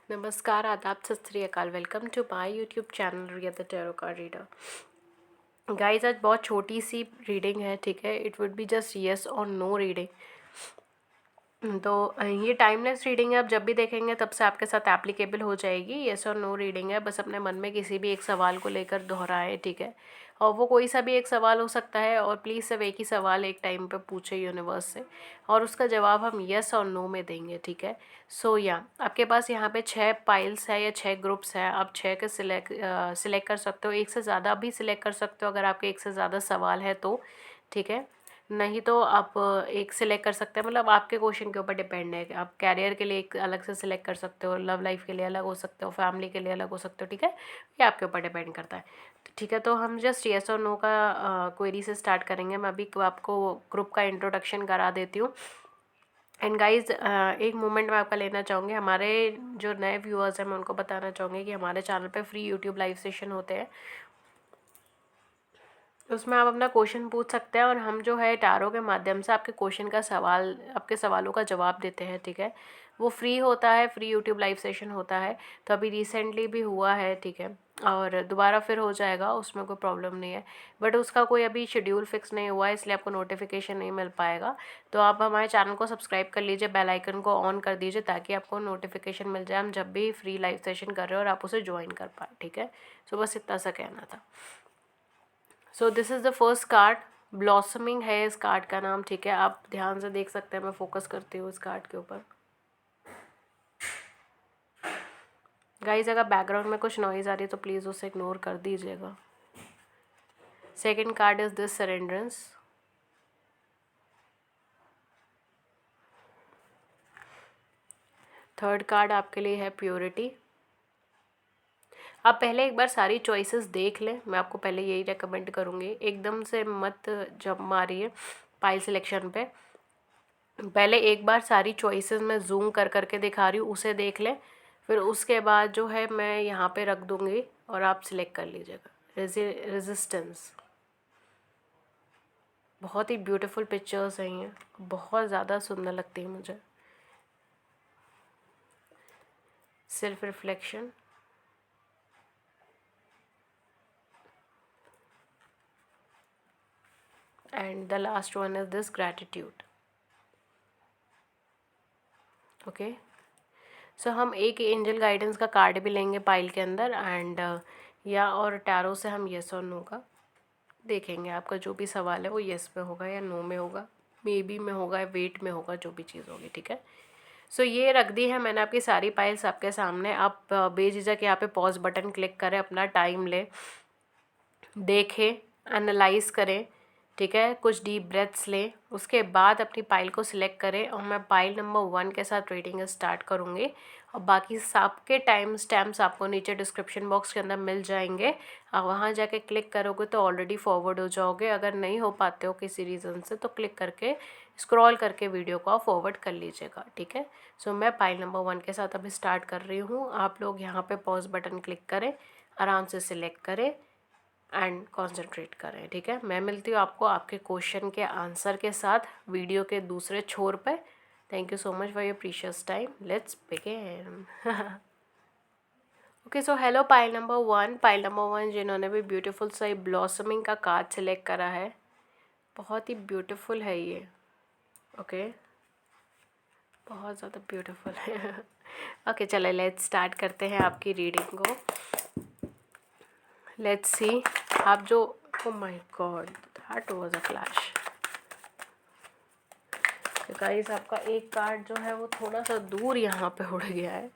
नमस्कार, आदाब, सत श्री अकाल। Welcome to my YouTube channel Riya the tarot card reader. Guys, आज बहुत छोटी सी रीडिंग है, ठीक है। It would be just yes और नो रीडिंग। तो ये टाइमलेस रीडिंग है, आप जब भी देखेंगे तब से आपके साथ एप्लीकेबल हो जाएगी। येस और नो रीडिंग है, बस अपने मन में किसी भी एक सवाल को लेकर दोहराएं, ठीक है। और वो कोई सा भी एक सवाल हो सकता है, और प्लीज़ सिर्फ एक ही सवाल एक टाइम पे पूछे यूनिवर्स से, और उसका जवाब हम येस और नो में देंगे, ठीक है। सो या आपके पास यहाँ पे 6 पाइल्स है या 6 ग्रुप्स हैं। आप 6 के सिलेक्ट कर सकते हो, एक से ज़्यादा भी सिलेक्ट कर सकते हो अगर आपके एक से ज़्यादा सवाल है तो, ठीक है। नहीं तो आप एक सिलेक्ट कर सकते हैं, मतलब आपके क्वेश्चन के ऊपर डिपेंड है कि आप कैरियर के लिए एक अलग से सिलेक्ट कर सकते हो, लव लाइफ के लिए अलग हो सकते हो, फैमिली के लिए अलग हो सकते हो, ठीक है। ये आपके ऊपर डिपेंड करता है। तो ठीक है, तो हम जस्ट येस और नो का क्वेरी से स्टार्ट करेंगे। मैं अभी आपको ग्रुप का इंट्रोडक्शन करा देती हूँ। एंड गाइज, एक मोमेंट मैं आपका लेना चाहूँगी। हमारे जो नए व्यूअर्स हैं, मैं उनको बताना चाहूँगी कि हमारे चैनल पे फ्री यूट्यूब लाइव सेशन होते हैं। उसमें आप अपना क्वेश्चन पूछ सकते हैं, और हम जो है टैरो के माध्यम से आपके क्वेश्चन का सवाल, आपके सवालों का जवाब देते हैं, ठीक है। वो फ्री होता है, फ्री यूट्यूब लाइव सेशन होता है। तो अभी रिसेंटली भी हुआ है, ठीक है, और दोबारा फिर हो जाएगा, उसमें कोई प्रॉब्लम नहीं है। बट उसका कोई अभी शेड्यूल फिक्स नहीं हुआ है, इसलिए आपको नोटिफिकेशन नहीं मिल पाएगा। तो आप हमारे चैनल को सब्सक्राइब कर लीजिए, बेल आइकन को ऑन कर दीजिए, ताकि आपको नोटिफिकेशन मिल जाए हम जब भी फ्री लाइव सेशन कर रहे हो और आप उसे ज्वाइन कर पाए, ठीक है। सो बस इतना सा कहना था। So this is the first card. Blossoming है इस कार्ड का नाम, ठीक है। आप ध्यान से देख सकते हैं, मैं फोकस करती हूँ इस कार्ड के ऊपर। गाइज, अगर बैकग्राउंड में कुछ नॉइज़ आ रही है तो प्लीज़ उसे इग्नोर कर दीजिएगा। Second card is this, surrenderance. Third card आपके लिए है प्योरिटी। आप पहले एक बार सारी चॉइसेस देख लें, मैं आपको पहले यही रेकमेंड करूँगी। एकदम से मत जंप मारिए पाइल सिलेक्शन पे। पहले एक बार सारी चॉइसेस मैं जूम कर करके दिखा रही हूँ, उसे देख लें। फिर उसके बाद जो है मैं यहाँ पे रख दूँगी और आप सिलेक्ट कर लीजिएगा। रेजिस्टेंस, बहुत ही ब्यूटीफुल पिक्चर्स हैं ये, बहुत ज़्यादा सुंदर लगती है मुझे। Self reflection, and the last one is this, gratitude. Okay, so हम एक एंजल गाइडेंस का कार्ड भी लेंगे पाइल के अंदर, एंड या और टैरो से हम येस और नो का देखेंगे। आपका जो भी सवाल है वो येस में होगा या नो में होगा, मे बी में होगा या वेट में होगा, जो भी चीज़ होगी, ठीक है। सो ये रख दी है मैंने आपकी सारी पाइल्स आपके सामने। आप बेझिझक यहाँ पे पॉज बटन क्लिक करें, अपना टाइम लें, देखें, एनालाइज करें, ठीक है। कुछ डीप ब्रेथ्स लें, उसके बाद अपनी पाइल को सिलेक्ट करें, और मैं पाइल नंबर 1 के साथ रीडिंग स्टार्ट करूँगी। और बाकी सबके टाइम स्टैम्प्स आपको नीचे डिस्क्रिप्शन बॉक्स के अंदर मिल जाएंगे। आप वहाँ जाके क्लिक करोगे तो ऑलरेडी फॉरवर्ड हो जाओगे। अगर नहीं हो पाते हो किसी रीज़न से, तो क्लिक करके स्क्रॉल करके वीडियो को आप फॉरवर्ड कर लीजिएगा, ठीक है। सो मैं पाइल नंबर 1 के साथ अभी स्टार्ट कर रही हूँ। आप लोग यहाँ पे पॉज बटन क्लिक करें, आराम से सिलेक्ट करें एंड कंसंट्रेट करें, ठीक है। मैं मिलती हूँ आपको आपके क्वेश्चन के आंसर के साथ वीडियो के दूसरे छोर पे। Thank you so much for your precious time. Let's begin. Okay, so hello pile number 1। Pile number 1 जिन्होंने भी ब्यूटीफुल सा ब्लॉसमिंग का कार्ड सिलेक्ट करा है, बहुत ही ब्यूटीफुल है ये। ओके, बहुत ज़्यादा ब्यूटीफुल है। ओके, चले लेट्स स्टार्ट करते हैं आपकी रीडिंग को। लेट्स सी आप जो, ओ my God, that was a clash. Guys, आपका एक कार्ड जो है वो थोड़ा सा दूर यहाँ पे उड़ गया है,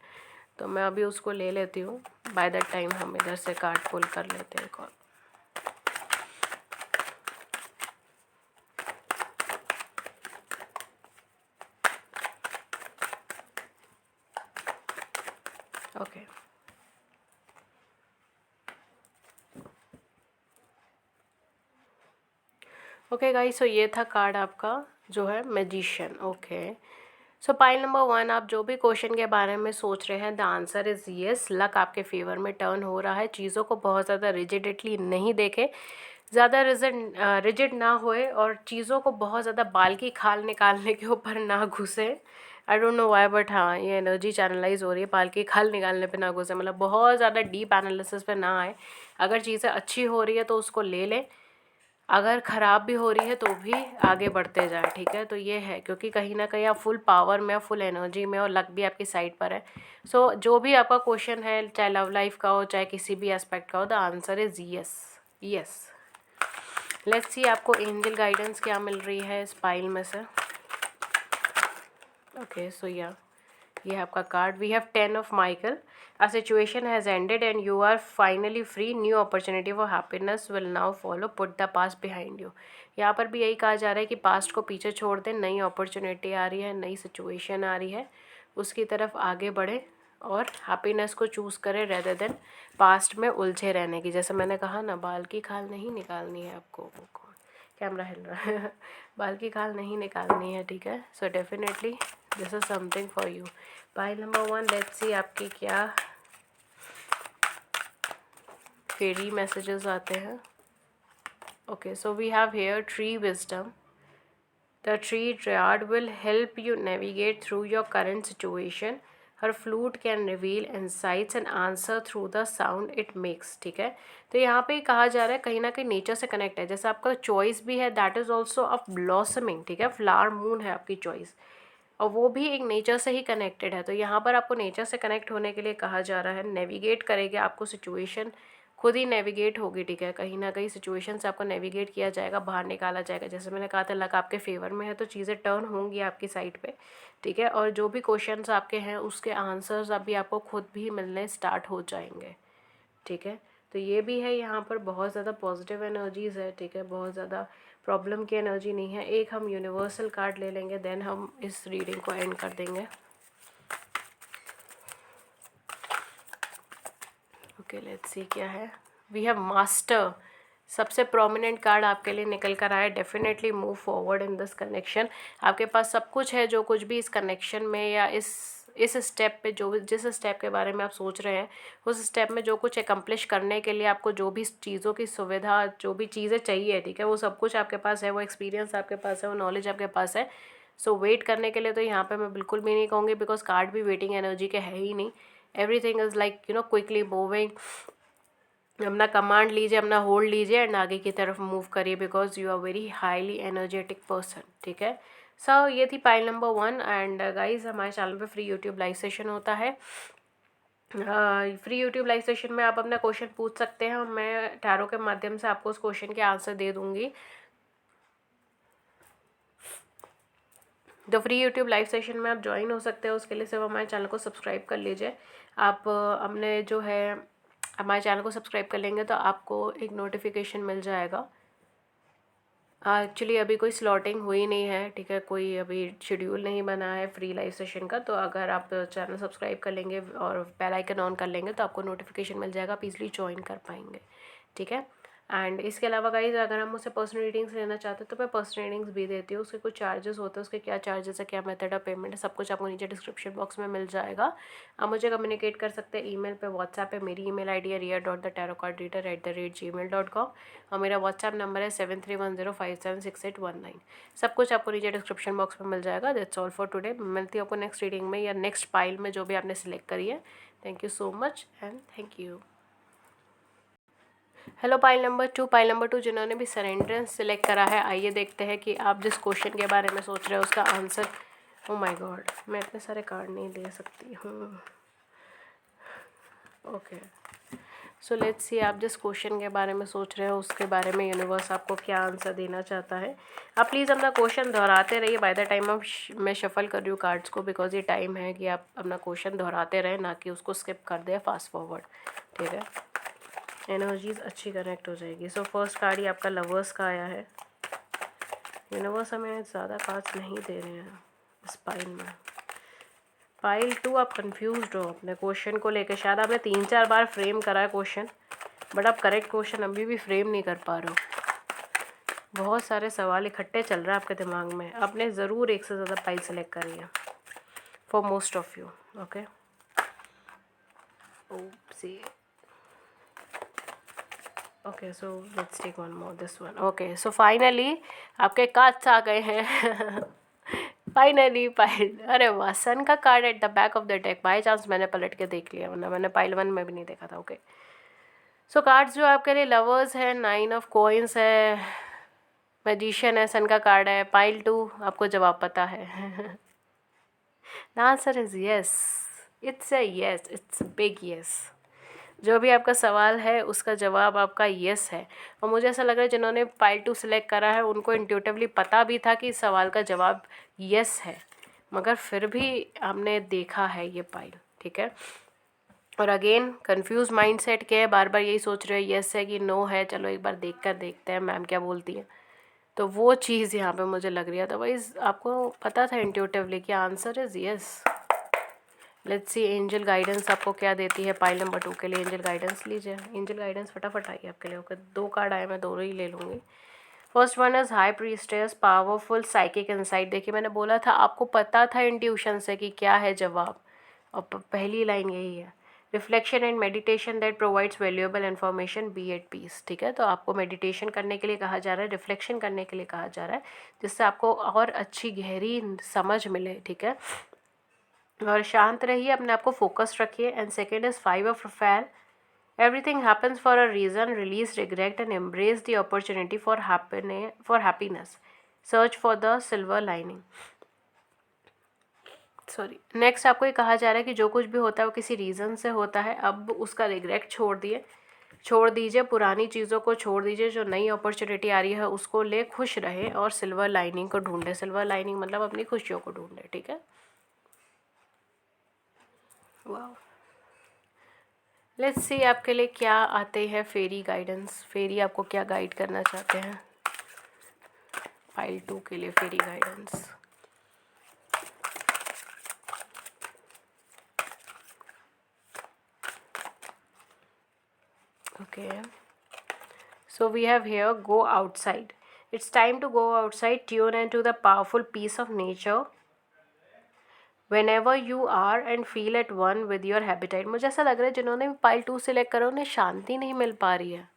तो मैं अभी उसको ले लेती हूँ। बाय दैट टाइम हम इधर से कार्ड पुल कर लेते हैं कॉल। ओके, ओके गाइस, सो ये था कार्ड आपका जो है मैजिशियन। ओके, सो पाइल नंबर 1, आप जो भी क्वेश्चन के बारे में सोच रहे हैं, the answer is yes. Luck आपके फेवर में टर्न हो रहा है। चीज़ों को बहुत ज़्यादा रिजिडिटली नहीं देखें, ज़्यादा रिजिड ना होए, और चीज़ों को बहुत ज़्यादा बाल की खाल निकालने के ऊपर ना घुसे। आई डोंट नो वाई, बट हाँ ये एनर्जी चैनलाइज हो रही है पाल की खाल निकालने पे नागों से। मतलब बहुत ज़्यादा डीप एनालिसिस पे ना आए। अगर चीज़ें अच्छी हो रही है तो उसको ले लें, अगर ख़राब भी हो रही है तो भी आगे बढ़ते जाए, ठीक है। तो ये है, क्योंकि कहीं ना कहीं आप फुल पावर में, फुल एनर्जी में, और लक भी आपकी साइड पर है। सो जो भी आपका क्वेश्चन है, चाहे लव लाइफ का हो, चाहे किसी भी एस्पेक्ट का हो, the answer is yes, yes. Let's see आपको एंजल गाइडेंस क्या मिल रही है इस पाइल में से। ओके सो या ये है आपका card. We have 10 of Michael. A situation has ended and you are finally free. New opportunity for happiness will now follow. Put the past behind you. यहाँ पर भी यही कहा जा रहा है कि पास्ट को पीछे छोड़ दें, नई अपॉर्चुनिटी आ रही है, नई सिचुएशन आ रही है, उसकी तरफ आगे बढ़ें और हैप्पीनेस को चूज़ करें रेदर देन पास्ट में उलझे रहने की। जैसे मैंने कहा ना, बाल की खाल नहीं निकालनी है आपको। कैमरा हिल रहा है बाल की खाल नहीं निकालनी है, ठीक है। सो definitely this is something for you. Pile number 1, let's see आपकी क्या फेरी मैसेजेस आते हैं। Okay so we have here tree wisdom. The tree triad will help you navigate through your current situation. Her flute can reveal insights and answer through the sound it makes, ठीक है। तो यहाँ पे कहा जा रहा है कहीं ना कहीं नेचर से कनेक्ट है। जैसे आपका चॉइस भी है, that is also a blossoming, ठीक है। फ्लावर मून है आपकी चॉइस, और वो भी एक नेचर से ही कनेक्टेड है। तो यहाँ पर आपको नेचर से कनेक्ट होने के लिए कहा जा रहा है। नेविगेट करेंगे आपको सिचुएशन, खुद ही नेविगेट होगी, ठीक है। कहीं ना कहीं सिचुएशन से आपको नेविगेट किया जाएगा, बाहर निकाला जाएगा। जैसे मैंने कहा था, लक आपके फेवर में है तो चीज़ें टर्न होंगी आपकी साइड पे, ठीक है। और जो भी क्वेश्चंस आपके हैं उसके आंसर्स अभी आपको खुद भी मिलने स्टार्ट हो जाएंगे, ठीक है। तो ये भी है, यहाँ पर बहुत ज़्यादा पॉजिटिव एनर्जीज़ है, ठीक है। बहुत ज़्यादा प्रॉब्लम की एनर्जी नहीं है। एक हम यूनिवर्सल कार्ड ले लेंगे, देन हम इस रीडिंग को एंड कर देंगे। ओके लेट्स सी क्या है। We have master. सबसे प्रोमिनेंट कार्ड आपके लिए निकल कर आया। Definitely move forward in this connection. आपके पास सब कुछ है, जो कुछ भी इस कनेक्शन में या इस स्टेप पे, जो जिस स्टेप के बारे में आप सोच रहे हैं, उस स्टेप में जो कुछ एकम्प्लिश करने के लिए आपको जो भी चीज़ों की सुविधा, जो भी चीज़ें चाहिए, ठीक है, वो सब कुछ आपके पास है। वो एक्सपीरियंस आपके पास है, वो नॉलेज आपके पास है। सो वेट करने के लिए तो यहाँ पे मैं बिल्कुल भी नहीं कहूँगी, बिकॉज कार्ड भी वेटिंग एनर्जी के है ही नहीं। Everything is like quickly moving. अपना कमांड लीजिए, अपना होल्ड लीजिए एंड आगे की तरफ मूव करिए, because you are very highly energetic person, ठीक है। सो ये थी पाइल नंबर 1। एंड गाइज हमारे चैनल पे फ्री यूट्यूब लाइव सेशन होता है। फ्री यूट्यूब लाइव सेशन में आप अपना क्वेश्चन पूछ सकते हैं और मैं टैरो के माध्यम से आपको उस क्वेश्चन के आंसर दे दूंगी। तो फ्री यूट्यूब लाइव सेशन में आप ज्वाइन हो सकते हैं। उसके लिए सिर्फ हमारे चैनल को सब्सक्राइब कर लीजिए। आप अपने जो है हमारे चैनल को सब्सक्राइब कर लेंगे तो आपको एक नोटिफिकेशन मिल जाएगा। एक्चुअली अभी कोई स्लॉटिंग हुई नहीं है, ठीक है। कोई अभी शेड्यूल नहीं बना है फ्री लाइव सेशन का। तो अगर आप चैनल सब्सक्राइब कर लेंगे और बेल आइकन ऑन कर लेंगे तो आपको नोटिफिकेशन मिल जाएगा, आप इजली ज्वाइन कर पाएंगे, ठीक है। एंड इसके अलावा गाइज अगर हम मुझसे पर्सनल रीडिंग्स लेना चाहते हैं तो मैं पर्सनल रीडिंग्स भी देती हूँ। उसके कुछ चार्जेस होते हैं, उसके क्या चार्जेस है, क्या मेथड ऑफ पेमेंट है, सब कुछ आपको नीचे डिस्क्रिप्शन बॉक्स में मिल जाएगा। आप मुझे कम्युनिकेट कर सकते हैं ईमेल पे, व्हाट्सएप पे। मेरी ईमेल आईडी है ria.thetarotcardreader@gmail.com और मेरा व्हाट्सएप नंबर है 7310576819। सब कुछ आपको नीचे डिस्क्रिप्शन बॉक्स में मिल जाएगा। That's all for today. मिलती हूँ आपको नेक्स्ट रीडिंग में या नेक्स्ट पाइल में, जो भी आपने सिलेक्ट करी है। Thank you so much and thank you. Hello pile number 2। Pile number 2 जिन्होंने भी सरेंडरेंस सिलेक्ट करा है, आइए देखते हैं कि आप जिस क्वेश्चन के बारे में सोच रहे हो उसका आंसर। ओ माय गॉड, मैं इतने सारे कार्ड नहीं दे सकती हूँ। ओके सो लेट्स सी आप जिस क्वेश्चन के बारे में सोच रहे हो उसके बारे में यूनिवर्स आपको क्या आंसर देना चाहता है। आप प्लीज़ अपना क्वेश्चन दोहराते रहिए बाय द टाइम मैं शफल कर रही हूँ कार्ड्स को, बिकॉज ये टाइम है कि आप अपना क्वेश्चन दोहराते रहें, ना कि उसको स्किप कर दें फास्ट फॉरवर्ड, ठीक है। एनर्जीज अच्छी कनेक्ट हो जाएगी। सो फर्स्ट कार्ड ही आपका लवर्स का आया है। यूनिवर्स हमें ज़्यादा कार्ड्स नहीं दे रहे हैं इस पाइल में। पाइल 2 आप कंफ्यूज्ड हो अपने क्वेश्चन को लेकर। शायद आपने 3-4 बार फ्रेम करा है क्वेश्चन, बट आप करेक्ट क्वेश्चन अभी भी फ्रेम नहीं कर पा रहे हो। बहुत सारे सवाल इकट्ठे चल रहे हैं आपके दिमाग में। आपने ज़रूर एक से ज़्यादा पाइल सेलेक्ट करी है for most of you, okay. Oopsie okay so let's take one more, this one. Okay so finally आपके कार्ड्स आ गए हैं फाइनली पाइल, अरे वाह, सन का card at the back of the deck. By chance मैंने पलट के देख लिया, वरना मैंने पाइल 1 में भी नहीं देखा था। ओके, सो कार्ड्स जो आपके लिए लवर्स है, 9 ऑफ कॉइंस है, मैजिशियन है, सन का कार्ड है, पाइल 2 आपको जवाब पता है। The answer is yes, it's a yes, it's big yes. जो भी आपका सवाल है उसका जवाब आपका यस है। और मुझे ऐसा लग रहा है जिन्होंने पाइल 2 सिलेक्ट करा है उनको इंट्यूटिवली पता भी था कि इस सवाल का जवाब यस है, मगर फिर भी आपने देखा है ये पाइल, ठीक है। और अगेन कंफ्यूज माइंड सेट के है, बार बार यही सोच रहे हो यस है कि नो है, चलो एक बार देख कर देखते हैं मैम क्या बोलती है। तो वो चीज़ यहाँ पे मुझे लग रही है, अदरवाइज आपको पता था इंट्यूटिवली कि answer is yes. Let's see angel guidance आपको क्या देती है पाइल नंबर 2 के लिए। एंजल गाइडेंस लीजिए, एंजल गाइडेंस फटाफट आई आपके लिए। ओके, 2 कार्ड आए, मैं दोनों ही ले लूँगी। First one is high priestess, powerful psychic insight. देखिए मैंने बोला था आपको पता था इंट्यूशन से कि क्या है जवाब, और पहली लाइन यही है। Reflection and meditation that provides valuable information, be at peace. ठीक है, तो आपको मेडिटेशन करने के लिए कहा जा रहा है, रिफ्लेक्शन करने के लिए कहा जा रहा है, जिससे आपको और अच्छी गहरी समझ मिले। ठीक है, और शांत रहिए, अपने आप को फोकस्ड रखिए। And second is 5 of Raphael, everything happens for a reason, release regret and embrace the opportunity for happiness, search for the silver lining। Sorry, next आपको ये कहा जा रहा है कि जो कुछ भी होता है वो किसी रीज़न से होता है, अब उसका रिग्रेट छोड़ दीजिए, पुरानी चीज़ों को छोड़ दीजिए, जो नई अपॉर्चुनिटी आ रही है उसको ले खुश रहे और सिल्वर लाइनिंग को ढूंढे। सिल्वर लाइनिंग मतलब अपनी खुशियों को ढूंढे। ठीक है, वाह। लेट्स सी आपके लिए क्या आते हैं फेरी गाइडेंस। फेरी आपको क्या गाइड करना चाहते हैं पाइल 2 के लिए, फेरी guidance. Okay, so we have here go outside. It's time to go outside, tune into the powerful peace of nature whenever you are and feel at one with your habitat। मुझे ऐसा लग रहा है जिन्होंने pile 2 select करा उन्हें शांति नहीं मिल पा रही है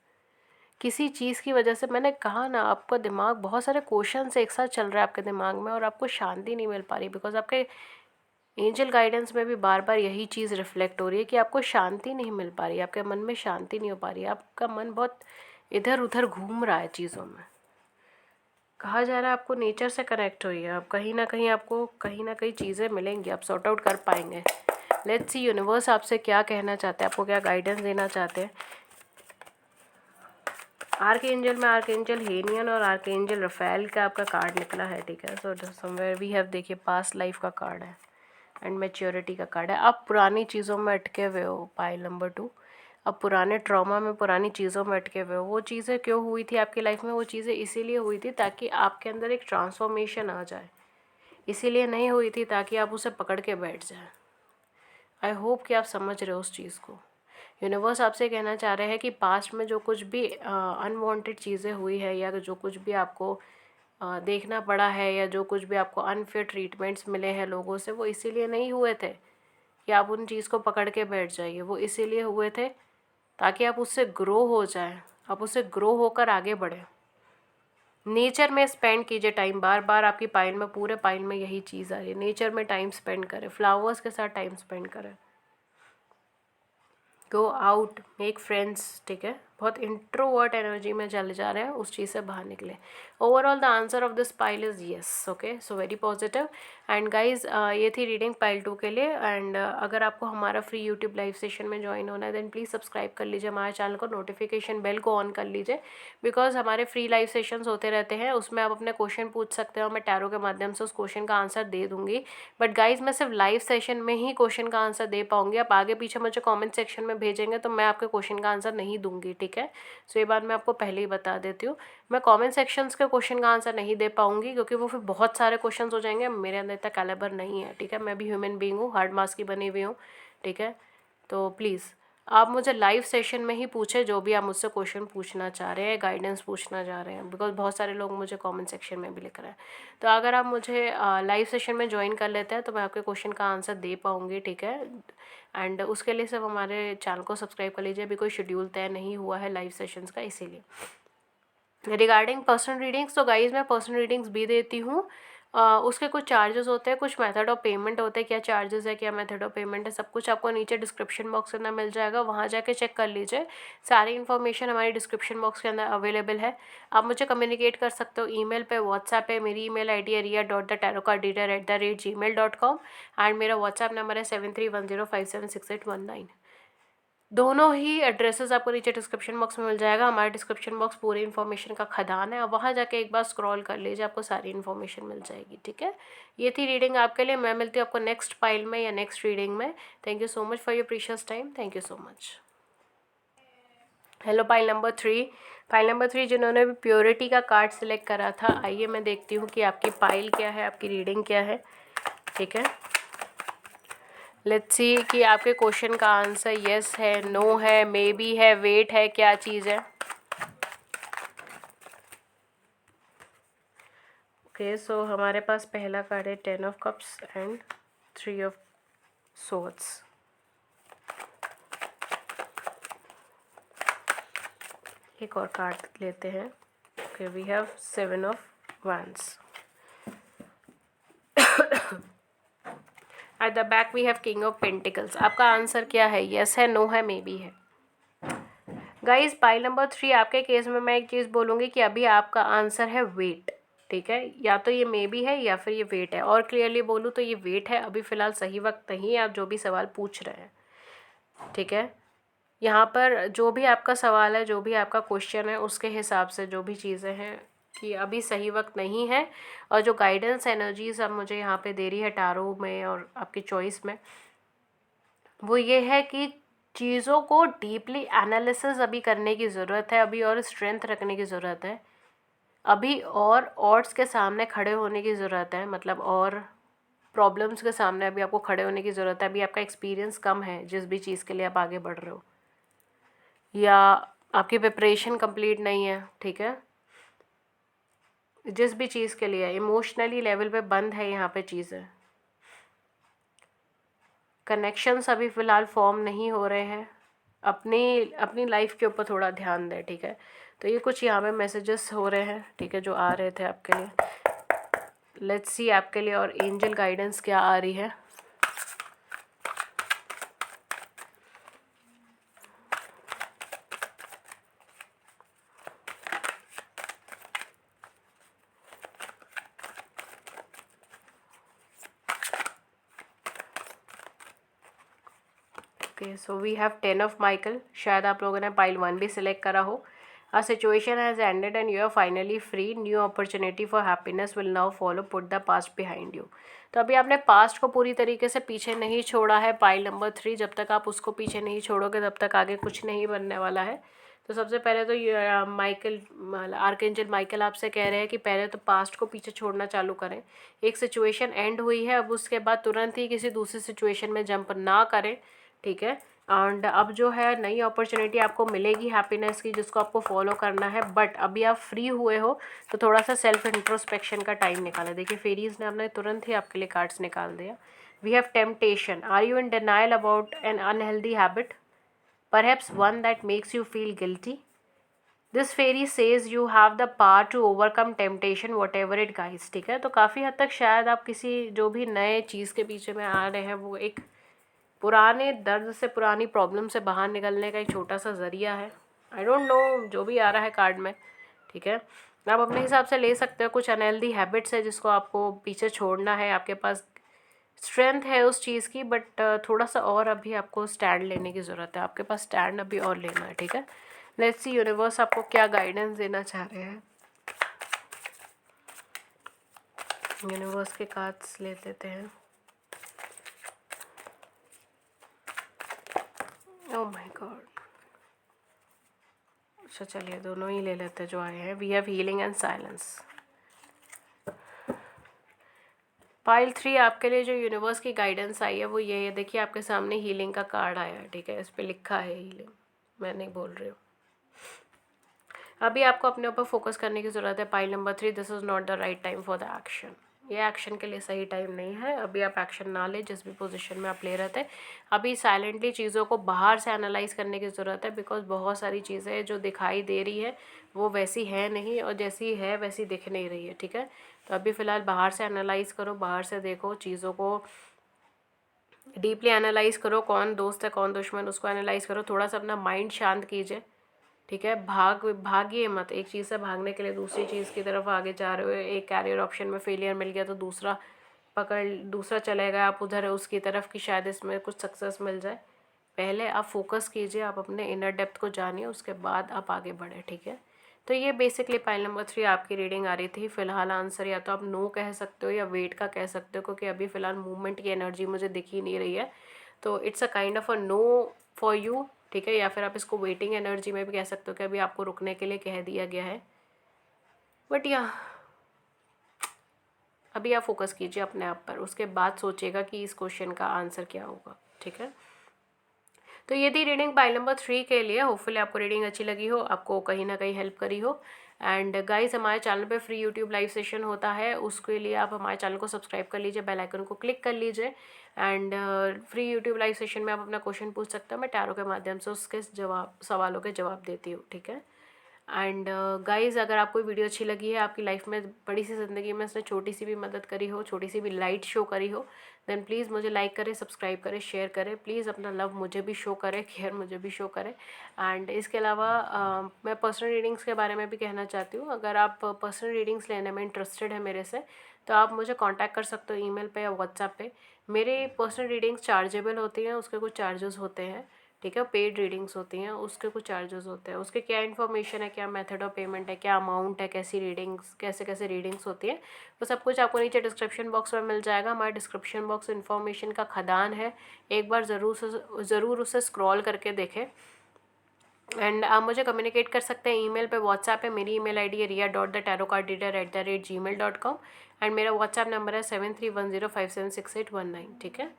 किसी चीज़ की वजह से। मैंने कहा ना, आपका दिमाग, बहुत सारे क्वेश्चन एक साथ चल रहा है आपके दिमाग में और आपको शांति नहीं मिल पा रही, बिकॉज आपके एंजल गाइडेंस में भी बार बार यही चीज़ रिफ्लेक्ट हो रही है कि आपको शांति नहीं मिल पा रही है, आपके मन में शांति नहीं हो पा रही है, आपका मन बहुत इधर उधर घूम रहा है चीज़ों में। कहा जा रहा है आपको नेचर से कनेक्ट होइए, आप कहीं ना कहीं चीज़ें मिलेंगी, आप सॉर्ट आउट कर पाएंगे। लेट्स सी यूनिवर्स आपसे क्या कहना चाहते हैं, आपको क्या गाइडेंस देना चाहते हैं। आर्क एंजल में आर्क एंजल हेनियन और आर्क एंजल रफेल का आपका कार्ड निकला है। ठीक है, सो समवेयर वी हैव, देखिए पास्ट लाइफ का कार्ड है एंड मैच्योरिटी का कार्ड है। आप पुरानी चीज़ों में अटके हुए हो पाइल नंबर 2, अब पुराने ट्रॉमा में, पुरानी चीज़ों में अटके हुए हो। वो चीज़ें क्यों हुई थी आपकी लाइफ में, वो चीज़ें इसीलिए हुई थी ताकि आपके अंदर एक ट्रांसफॉर्मेशन आ जाए, इसीलिए नहीं हुई थी ताकि आप उसे पकड़ के बैठ जाए। आई होप कि आप समझ रहे हो उस चीज़ को। यूनिवर्स आपसे कहना चाह रहे हैं कि पास्ट में जो कुछ भी अनवांटेड चीज़ें हुई है, या जो कुछ भी आपको देखना पड़ा है, या जो कुछ भी आपको अनफेयर ट्रीटमेंट्स मिले हैं लोगों से, वो इसीलिए नहीं हुए थे कि आप उन चीज़ को पकड़ के बैठ जाइए। वो इसीलिए हुए थे ताकि आप उससे ग्रो हो जाए, आप उससे ग्रो होकर आगे बढ़े। नेचर में स्पेंड कीजिए टाइम, बार बार आपकी पाइल में, पूरे पाइल में यही चीज़ आ रही है, नेचर में टाइम स्पेंड करें, फ्लावर्स के साथ टाइम स्पेंड करें, गो आउट, मेक फ्रेंड्स। ठीक है, बहुत इंट्रोवर्ट एनर्जी में चले जा रहे हैं, उस चीज़ से बाहर निकले। Overall the answer of this pile is yes. Okay, so very positive. And guys, ये थी रीडिंग पाइल 2 के लिए। एंड अगर आपको हमारा फ्री यूट्यूब लाइव सेशन में ज्वाइन होना है देन प्लीज़ सब्सक्राइब कर लीजिए हमारे चैनल को, नोटिफिकेशन बेल को ऑन कर लीजिए, बिकॉज हमारे फ्री लाइव सेशंस होते रहते हैं, उसमें आप अपने क्वेश्चन पूछ सकते हो, मैं टैरो के माध्यम से उस क्वेश्चन का आंसर दे दूँगी। बट गाइज, मैं सिर्फ लाइव सेशन में ही क्वेश्चन का आंसर दे पाऊँगी, आप आगे पीछे मुझे कॉमेंट सेक्शन में भेजेंगे तो मैं आपके क्वेश्चन का आंसर नहीं दूंगी। ठीक है, सो ये बात मैं आपको पहले ही बता देती हूँ, मैं कमेंट सेक्शंस के क्वेश्चन का आंसर नहीं दे पाऊंगी, क्योंकि वो फिर बहुत सारे क्वेश्चंस हो जाएंगे, मेरे अंदर इतना कैलिबर नहीं है। ठीक है, मैं भी ह्यूमन बीइंग हूँ, हार्ड मास की बनी हुई हूँ। ठीक है, तो प्लीज़ आप मुझे लाइव सेशन में ही पूछे जो भी आप मुझसे क्वेश्चन पूछना चाह रहे हैं, गाइडेंस पूछना चाह रहे हैं, बिकॉज बहुत सारे लोग मुझे कमेंट सेक्शन में भी लिख रहे हैं। तो अगर आप मुझे लाइव सेशन में ज्वाइन कर लेते हैं तो मैं आपके क्वेश्चन का आंसर दे पाऊँगी। ठीक है, एंड उसके लिए सिर्फ हमारे चैनल को सब्सक्राइब कर लीजिए, अभी कोई शेड्यूल तय नहीं हुआ है लाइव सेशंस का, इसीलिए। रिगार्डिंग पर्सनल रीडिंग्स, तो गाइज मैं पर्सनल रीडिंग्स भी देती हूँ, उसके कुछ चार्जेस होते हैं, कुछ मेथड ऑफ पेमेंट होते हैं, क्या चार्जेस है क्या मेथड ऑफ पेमेंट है, सब कुछ आपको नीचे डिस्क्रिप्शन बॉक्स के अंदर मिल जाएगा, वहाँ जाके चेक कर लीजिए। सारी इन्फॉर्मेशन हमारी डिस्क्रिप्शन बॉक्स के अंदर अवेलेबल है। आप मुझे कम्युनिकेट कर सकते हो ईमेल पे, व्हाट्सएप पे। मेरी ईमेल आई डी है ria.thetarotcardreader@gmail.com एंड मेरा व्हाट्सएप नंबर है 7310576819। दोनों ही एड्रेसेस आपको नीचे डिस्क्रिप्शन बॉक्स में मिल जाएगा। हमारा डिस्क्रिप्शन बॉक्स पूरी इन्फॉर्मेशन का खदान है, अब वहाँ जाके एक बार स्क्रॉल कर लीजिए, आपको सारी इन्फॉर्मेशन मिल जाएगी। ठीक है, ये थी रीडिंग आपके लिए। मैं मिलती हूँ आपको नेक्स्ट पाइल में या नेक्स्ट रीडिंग में। Thank you so much for your precious time. Thank you so much. Hello pile number 3। Pile number 3 जिन्होंने भी प्योरिटी का कार्ड सिलेक्ट करा था, आइए मैं देखती हूँ कि आपकी पाइल क्या है, आपकी रीडिंग क्या है। ठीक है, लेट्स सी कि आपके क्वेश्चन का आंसर यस है, नो है, मे बी है, वेट है, क्या चीज़ है। ओके, सो हमारे पास पहला कार्ड है 10 of cups and 3 of swords. एक और कार्ड लेते हैं। Okay, we have 7 of wands। At the back we have king of pentacles. आपका आंसर क्या है, यस है, नो है, मे बी है। गाइस, पाइल नंबर 3 आपके केस में मैं एक चीज़ बोलूँगी कि अभी आपका आंसर है वेट। ठीक है, या तो ये मे बी है या फिर ये वेट है, और क्लियरली बोलूँ तो ये वेट है। अभी फ़िलहाल सही वक्त नहीं है आप जो भी सवाल पूछ रहे हैं। ठीक है, यहाँ पर जो भी आपका सवाल है, जो भी आपका क्वेश्चन है, उसके हिसाब से जो भी चीज़ें हैं कि अभी सही वक्त नहीं है। और जो गाइडेंस एनर्जीज अब मुझे यहाँ पे दे रही है टैरो में और आपकी चॉइस में, वो ये है कि चीज़ों को डीपली एनालिसिस अभी करने की ज़रूरत है, अभी और स्ट्रेंथ रखने की ज़रूरत है, अभी और ऑड्स के सामने खड़े होने की ज़रूरत है, मतलब और प्रॉब्लम्स के सामने अभी आपको खड़े होने की ज़रूरत है। अभी आपका एक्सपीरियंस कम है जिस भी चीज़ के लिए आप आगे बढ़ रहे हो, या आपकी प्रिपरेशन कंप्लीट नहीं है। ठीक है, जिस भी चीज़ के लिए इमोशनली लेवल पे बंद है यहाँ पे चीज़ें, कनेक्शंस अभी फ़िलहाल फॉर्म नहीं हो रहे हैं। अपनी अपनी लाइफ के ऊपर थोड़ा ध्यान दें। ठीक है, तो ये कुछ यहाँ पे मैसेजेस हो रहे हैं, ठीक है, जो आ रहे थे आपके लिए। लेट्स सी आपके लिए और एंजल गाइडेंस क्या आ रही है। Okay, so we have 10 of Michael. शायद आप लोगों ने पाइल 1 भी सिलेक्ट करा हो। A situation has ended and you are finally free. New opportunity for happiness will now follow. Put the past behind you. तो अभी आपने पास्ट को पूरी तरीके से पीछे नहीं छोड़ा है पाइल नंबर 3। जब तक आप उसको पीछे नहीं छोड़ोगे तब तक आगे कुछ नहीं बनने वाला है। तो सबसे पहले तो ये माइकल, आर्कएंजल माइकल आपसे कह रहे हैं कि पहले तो पास्ट को पीछे छोड़ना चालू करें। एक सिचुएशन एंड हुई है, अब उसके बाद तुरंत ही किसी दूसरी सिचुएशन में जंप ना करें। ठीक है, एंड अब जो है नई अपॉर्चुनिटी आपको मिलेगी हैप्पीनेस की, जिसको आपको फॉलो करना है। बट अभी आप फ्री हुए हो तो थोड़ा सा सेल्फ इंट्रोस्पेक्शन का टाइम निकाला। देखिए, फेरीज ने अपने तुरंत ही आपके लिए कार्ड्स निकाल दिया। We have temptation. Are you in denial about an unhealthy habit, perhaps one that makes you feel guilty? This fairy says you have the power to overcome temptation whatever it guys. ठीक है, तो काफ़ी हद तक शायद आप किसी जो भी नए चीज़ के पीछे में आ रहे हैं, वो एक पुराने दर्द से, पुरानी प्रॉब्लम से बाहर निकलने का एक छोटा सा ज़रिया है। आई डोंट नो जो भी आ रहा है कार्ड में। ठीक है, आप अपने हिसाब से ले सकते हो। कुछ अनहेल्दी हैबिट्स है जिसको आपको पीछे छोड़ना है। आपके पास स्ट्रेंथ है उस चीज़ की, बट थोड़ा सा और अभी आपको स्टैंड लेने की ज़रूरत है। आपके पास स्टैंड अभी और लेना है। ठीक है, लेट्स सी यूनिवर्स आपको क्या गाइडेंस देना चाह रहे हैं। यूनिवर्स के कार्ड्स ले लेते हैं। ओह माय गॉड, अच्छा चलिए दोनों ही ले लेते हैं जो आए हैं। We have healing and silence. Pile 3 आपके लिए जो यूनिवर्स की गाइडेंस आई है वो ये है। देखिए, आपके सामने हीलिंग का कार्ड आया है। ठीक है, इस पर लिखा है हीलिंग, मैं नहीं बोल रही हूँ। अभी आपको अपने ऊपर फोकस करने की ज़रूरत है। Pile number 3, this is not the right time for the action. ये एक्शन के लिए सही टाइम नहीं है। अभी आप एक्शन ना लें जिस भी पोजीशन में आप ले रहे थे। अभी साइलेंटली चीज़ों को बाहर से एनालाइज करने की ज़रूरत है, बिकॉज बहुत सारी चीज़ें जो दिखाई दे रही है वो वैसी है नहीं, और जैसी है वैसी दिख नहीं रही है, ठीक है। तो अभी फ़िलहाल बाहर से एनालाइज करो, बाहर से देखो चीज़ों को, डीपली एनालाइज करो, कौन दोस्त है कौन दुश्मन, उसको एनालाइज करो। थोड़ा सा अपना माइंड शांत कीजिए, ठीक है। भागिए मत, एक चीज़ से भागने के लिए दूसरी चीज़ की तरफ आगे जा रहे हो। एक कैरियर ऑप्शन में फेलियर मिल गया तो दूसरा चलेगा आप उधर उसकी तरफ कि शायद इसमें कुछ सक्सेस मिल जाए। पहले आप फोकस कीजिए, आप अपने इनर डेप्थ को जानिए, उसके बाद आप आगे बढ़े, ठीक है। तो ये बेसिकली पाइल नंबर 3 आपकी रीडिंग आ रही थी। फ़िलहाल आंसर या तो आप नो कह सकते हो या वेट का कह सकते हो, क्योंकि अभी फ़िलहाल मूवमेंट की एनर्जी मुझे दिख ही नहीं रही है। तो it's a kind of a no for you, ठीक है। या फिर आप इसको वेटिंग एनर्जी में भी कह सकते हो कि अभी आपको रुकने के लिए कह दिया गया है। बट या अभी आप फोकस कीजिए अपने आप पर, उसके बाद सोचिएगा कि इस क्वेश्चन का आंसर क्या होगा, ठीक है। तो ये थी रीडिंग पाइल नंबर 3 के लिए। होपफुली आपको रीडिंग अच्छी लगी हो, आपको कहीं ना कहीं हेल्प करी हो। एंड गाइस, हमारे चैनल पे फ्री यूट्यूब लाइव सेशन होता है, उसके लिए आप हमारे चैनल को सब्सक्राइब कर लीजिए, बेल आइकन को क्लिक कर लीजिए। And free YouTube live session में आप अपना क्वेश्चन पूछ सकते हो, मैं टैरो के माध्यम से उसके सवालों के जवाब देती हूँ, ठीक है। एंड गाइज़, अगर आपको वीडियो अच्छी लगी है, आपकी लाइफ में बड़ी सी ज़िंदगी में इसने छोटी सी भी मदद करी हो, छोटी सी भी लाइट शो करी हो, देन प्लीज़ मुझे लाइक करें, सब्सक्राइब करें, शेयर करें। प्लीज़ अपना लव मुझे भी शो करें, केयर मुझे भी शो करें। एंड इसके अलावा मैं पर्सनल रीडिंग्स के बारे में भी कहना चाहती हूँ। अगर आप पर्सनल रीडिंग्स लेने में इंटरेस्टेड है मेरे से, तो आप मुझे कॉन्टैक्ट कर सकते हो ईमेल पे या व्हाट्सएप पे। मेरी पर्सनल रीडिंग्स चार्जेबल होती हैं, उसके कुछ चार्जेस होते हैं, ठीक है। पेड रीडिंग्स होती हैं, उसके कुछ चार्जेस होते हैं। उसके क्या इन्फॉर्मेशन है, क्या मेथड ऑफ पेमेंट है, क्या अमाउंट है, कैसी रीडिंग्स, कैसे कैसे रीडिंग्स होती है, वो सब कुछ आपको नीचे डिस्क्रिप्शन बॉक्स में मिल जाएगा। हमारे डिस्क्रिप्शन बॉक्स इन्फॉर्मेशन का खदान है, एक बार ज़रूर उसे स्क्रॉल करके देखें। एंड आप मुझे कम्युनिकेट कर सकते हैं ईमेल पे, व्हाट्सएप पे। मेरी ईमेल आईडी है ria.thetarotcardreader@gmail.com। एंड मेरा व्हाट्सएप नंबर है 7310576819, ठीक है।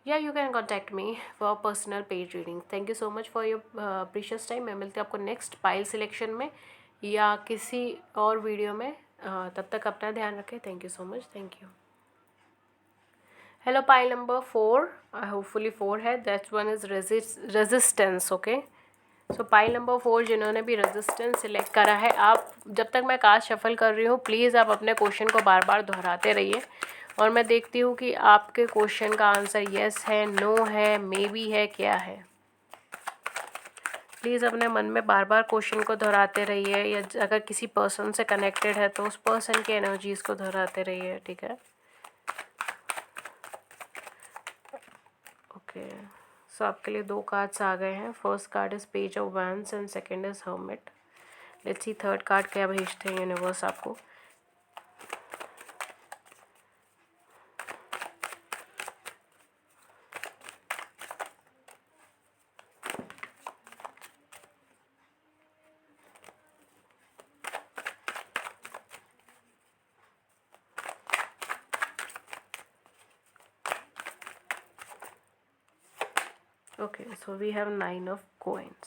या you can contact me for personal page reading. Thank you so much for your precious time. मैं मिलती हूँ आपको नेक्स्ट पाइल सिलेक्शन में या किसी और वीडियो में। तब तक अपना ध्यान रखें। Thank you so much, thank you. Hello pile number 4, hopefully 4 है, that's one is resistance, okay. So pile number 4 जिन्होंने भी रेजिस्टेंस सिलेक्ट करा है, आप जब तक मैं कार्ड शफल कर रही हूँ, प्लीज़ आप अपने क्वेश्चन को बार बार दोहराते रहिए, और मैं देखती हूँ कि आपके क्वेश्चन का आंसर येस है, नो है, मे बी है, क्या है। प्लीज़ अपने मन में बार बार क्वेश्चन को दोहराते रहिए, या अगर किसी पर्सन से कनेक्टेड है तो उस पर्सन की एनर्जीज़ को दोहराते रहिए, ठीक है। ओके, सो आपके लिए 2 कार्ड्स आ गए हैं। First card is page of wands and second is hermit. Let's see third card क्या भेजते हैं यूनिवर्स आपको। Okay, so we have 9 of coins.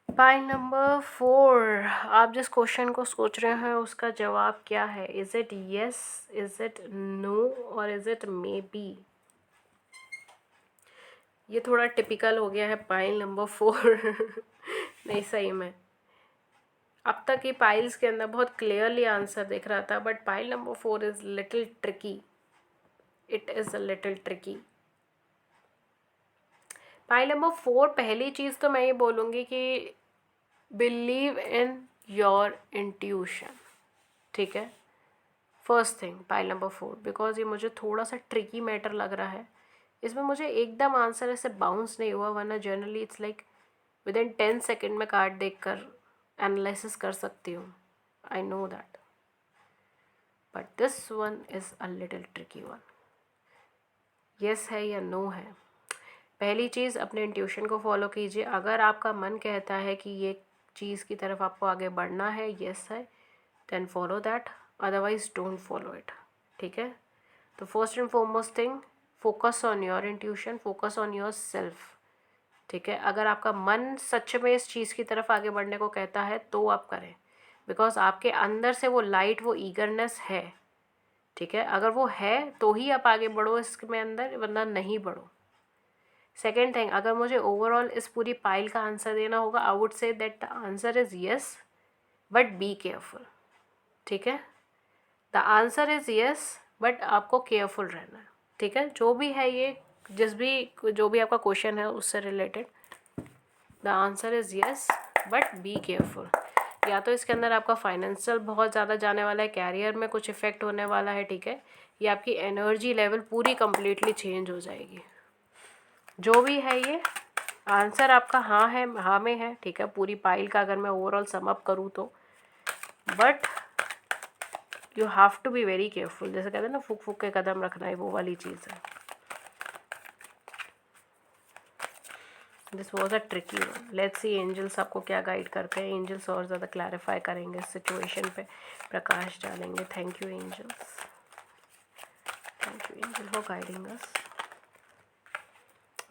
Pile number 4, आप जिस क्वेश्चन को सोच रहे हैं उसका जवाब क्या है? Is it yes, is it no, और इज़ इट मे बी? ये थोड़ा टिपिकल हो गया है पाइल नंबर 4 नहीं, सही में अब तक ये पाइल्स के अंदर बहुत क्लियरली आंसर दिख रहा था, but pile number 4 is little tricky, it is a little tricky. Pile number 4, पहली चीज़ तो मैं ये बोलूँगी कि बिलीव इन योर इंट्यूशन, ठीक है। First thing pile number 4, because ये मुझे थोड़ा सा ट्रिकी मैटर लग रहा है। इसमें मुझे एकदम आंसर ऐसे बाउंस नहीं हुआ, वरना generally it's like with in 10 second में कार्ड देखकर एनालिसिस कर सकती हूँ, I know that, but this one is a little tricky one. Yes है या नो है? पहली चीज़, अपने इंट्यूशन को फॉलो कीजिए। अगर आपका मन कहता है कि ये चीज़ की तरफ आपको आगे बढ़ना है, येस है, then follow that, otherwise don't follow it, ठीक है। तो first and foremost thing, focus on your intuition, focus on your self, ठीक है। अगर आपका मन सच में इस चीज़ की तरफ आगे बढ़ने को कहता है तो आप करें, बिकॉज आपके अंदर से वो लाइट, वो ईगरनेस है, ठीक है, अगर वो है तो ही आप आगे बढ़ो इसमें अंदर, वरना नहीं बढ़ो। सेकेंड थिंग, अगर मुझे ओवरऑल इस पूरी पाइल का आंसर देना होगा, I would say that the answer is yes but be careful. ठीक है, the answer is yes but आपको केयरफुल रहना है। ठीक है, जो भी है ये, जो भी आपका क्वेश्चन है उससे related, the answer is yes but be careful. या तो इसके अंदर आपका फाइनेंशियल बहुत ज़्यादा जाने वाला है, कैरियर में कुछ इफेक्ट होने वाला है, ठीक है, या आपकी एनर्जी लेवल पूरी कम्प्लीटली चेंज हो जाएगी। जो भी है ये आंसर आपका हाँ है, हाँ में है। ठीक है, पूरी पाइल का अगर मैं ओवरऑल सम अप करूँ तो, but you have to be very careful. जैसे कहते हैं ना, फूक फूक के कदम रखना है, वो वाली चीज़ है। This was a tricky one. Let's see angels आपको क्या गाइड करते हैं। एंजल्स और ज़्यादा क्लैरिफाई करेंगे इस सिचुएशन पे, प्रकाश डालेंगे। Thank you angels, thank you angel for guiding us.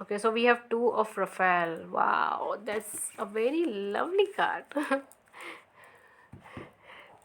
Okay, so we have two of Raphael. Wow, that's a very lovely card.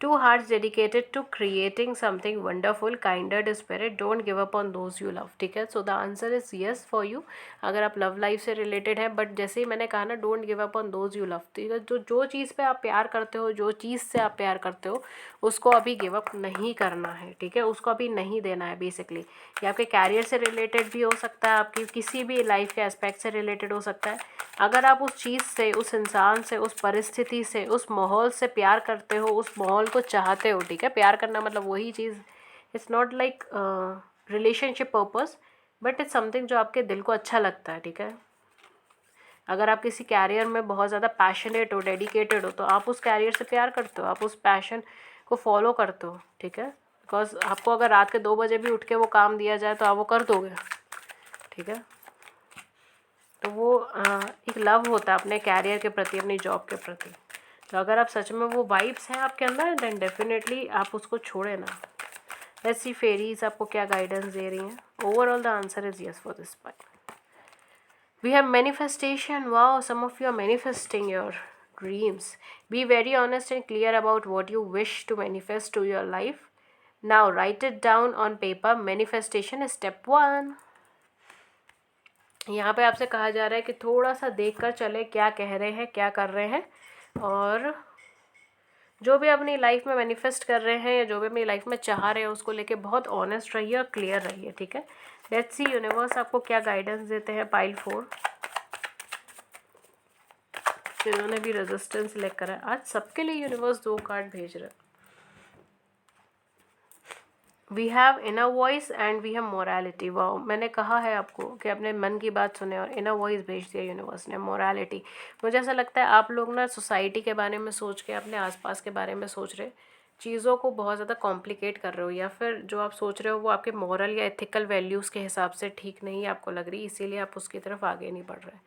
Two hearts dedicated to creating something wonderful, kinder to spirit, don't give up on those you love. ठीक है, so the answer is yes for you अगर आप love life से related है। But जैसे ही मैंने कहा ना, don't give up on those you love. ठीक है, जो चीज़ पे आप प्यार करते हो, जो चीज़ से आप प्यार करते हो, उसको अभी गिव अप नहीं करना है। ठीक है, उसको अभी नहीं देना है बेसिकली। ये आपके कैरियर से रिलेटेड भी हो सकता है, आपकी किसी भी लाइफ के एस्पेक्ट से रिलेटेड हो सकता है। अगर आप उस चीज़ से, उस इंसान से, उस परिस्थिति से, उस माहौल से प्यार करते हो, उस माहौल को चाहते हो, ठीक है, प्यार करना मतलब वही चीज़, it's not like relationship purpose, but it's something जो आपके दिल को अच्छा लगता है। ठीक है, अगर आप किसी कैरियर में बहुत ज़्यादा पैशनेट हो, डेडिकेटेड हो, तो आप उस कैरियर से प्यार करते हो, आप उस पैशन को फॉलो करते हो। ठीक है, बिकॉज आपको अगर रात के 2 बजे भी उठ के वो काम दिया जाए तो आप वो कर दोगे। ठीक है, तो वो एक लव होता है अपने कैरियर के प्रति, अपनी जॉब के प्रति। तो अगर आप सच में वो वाइब्स हैं आपके अंदर, देन डेफिनेटली आप उसको छोड़े ना। लेट्स सी फेरीज आपको क्या गाइडेंस दे रही हैं। Overall the answer is yes for this part. We have manifestation. Wow, some of you are manifesting your dreams. Be very honest and clear about what you wish to manifest to your life. Now write it down on paper. Manifestation is step 1. यहाँ पे आपसे कहा जा रहा है कि थोड़ा सा देख कर चले, क्या कह रहे हैं, क्या कर रहे हैं, और जो भी अपनी लाइफ में मैनिफेस्ट कर रहे हैं या जो भी अपनी लाइफ में चाह रहे हैं उसको लेके बहुत ऑनेस्ट रहिए और क्लियर रहिए। ठीक है, लेट्स सी यूनिवर्स आपको क्या गाइडेंस देते हैं। पाइल 4, जिन्होंने भी रेजिस्टेंस सिलेक्ट करा है, आज सबके लिए यूनिवर्स 2 कार्ड भेज रहा है। We have inner voice and we have morality. Wow, मैंने कहा है आपको कि अपने मन की बात सुने, और इनर वॉइस भेज दिया यूनिवर्स ने। मोरालिटी, मुझे ऐसा लगता है आप लोग ना सोसाइटी के बारे में सोच के, अपने आसपास के बारे में सोच रहे, चीज़ों को बहुत ज़्यादा कॉम्प्लिकेट कर रहे हो, या फिर जो आप सोच रहे हो वो आपके मॉरल या एथिकल वैल्यूज़ के हिसाब से ठीक नहीं आपको लग रही, इसीलिए आप उसकी तरफ आगे नहीं बढ़ रहे।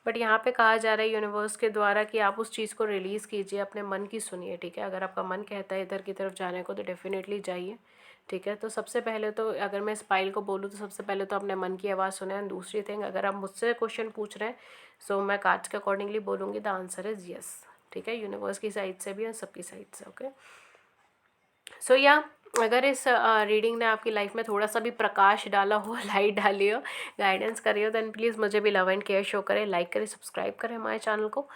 बट यहाँ पे कहा जा रहा है यूनिवर्स के द्वारा कि आप उस चीज़ को रिलीज़ कीजिए, अपने मन की सुनिए। ठीक है, अगर आपका मन कहता है इधर की तरफ जाने को तो डेफिनेटली जाइए। ठीक है, तो सबसे पहले तो अगर मैं इस पाइल को बोलूँ तो सबसे पहले तो अपने मन की आवाज़ सुने। एंड दूसरी थिंग, अगर आप मुझसे क्वेश्चन पूछ रहे हैं, सो मैं कार्ड्स के अकॉर्डिंगली बोलूँगी द आंसर इज़ यस। ठीक है, यूनिवर्स की साइड से भी और सबकी साइड से। ओके, सो या अगर इस रीडिंग ने आपकी लाइफ में थोड़ा सा भी प्रकाश डाला हो, लाइट डाली हो, गाइडेंस करी हो, देन प्लीज़ मुझे भी लव एंड केयर शो करें, लाइक करें, सब्सक्राइब करें हमारे चैनल को।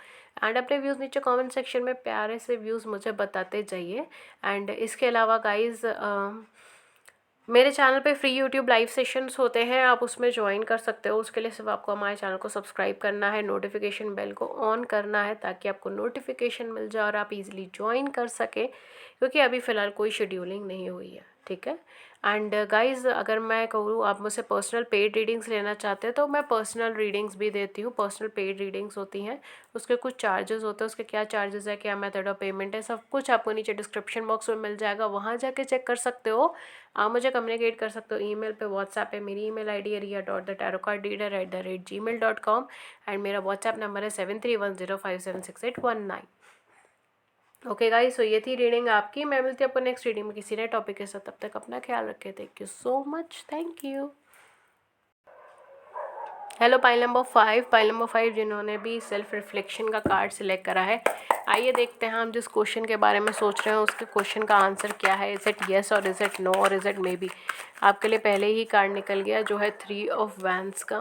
एंड अपने व्यूज़ नीचे कमेंट सेक्शन में प्यारे से व्यूज़ मुझे बताते जाइए। एंड इसके अलावा गाइज, मेरे चैनल पे फ्री यूट्यूब लाइव सेशंस होते हैं, आप उसमें ज्वाइन कर सकते हो। उसके लिए सिर्फ आपको हमारे चैनल को सब्सक्राइब करना है, नोटिफिकेशन बेल को ऑन करना है, ताकि आपको नोटिफिकेशन मिल जाए और आप इजीली ज्वाइन कर सके, क्योंकि अभी फ़िलहाल कोई शेड्यूलिंग नहीं हुई है। ठीक है, एंड गाइज़, अगर मैं कहूँ आप मुझसे पर्सनल पेड रीडिंग्स लेना चाहते हैं तो मैं पर्सनल रीडिंग्स भी देती हूँ। पर्सनल पेड रीडिंग्स होती हैं, उसके कुछ चार्जेस होते हैं, उसके क्या चार्जेस है, क्या मेथड ऑफ पेमेंट है, सब कुछ आपको नीचे डिस्क्रिप्शन बॉक्स में मिल जाएगा, वहाँ जाके चेक कर सकते हो। आप मुझे कम्युनिकेट कर सकते हो ईमेल पे, व्हाट्सएप पे। मेरी ईमेल आईडी है riya.thetarotcardreader@gmail.com एंड मेरा व्हाट्सएप नंबर है 7310576819। ओके गाइस, सो ये थी रीडिंग आपकी। मैं मिलती हूँ आपको नेक्स्ट रीडिंग में किसी नए टॉपिक के साथ। तब तक अपना ख्याल रखें। Thank you so much, thank you. Hello pile number 5, pile number 5 जिन्होंने भी सेल्फ रिफ्लेक्शन का कार्ड सिलेक्ट करा है, आइए देखते हैं हम जिस क्वेश्चन के बारे में सोच रहे हैं उसके क्वेश्चन का आंसर क्या है। इज़ इट येस और इज़ इट नो और इज़ इट मे बी। आपके लिए पहले ही कार्ड निकल गया जो है 3 ऑफ वैंड्स का।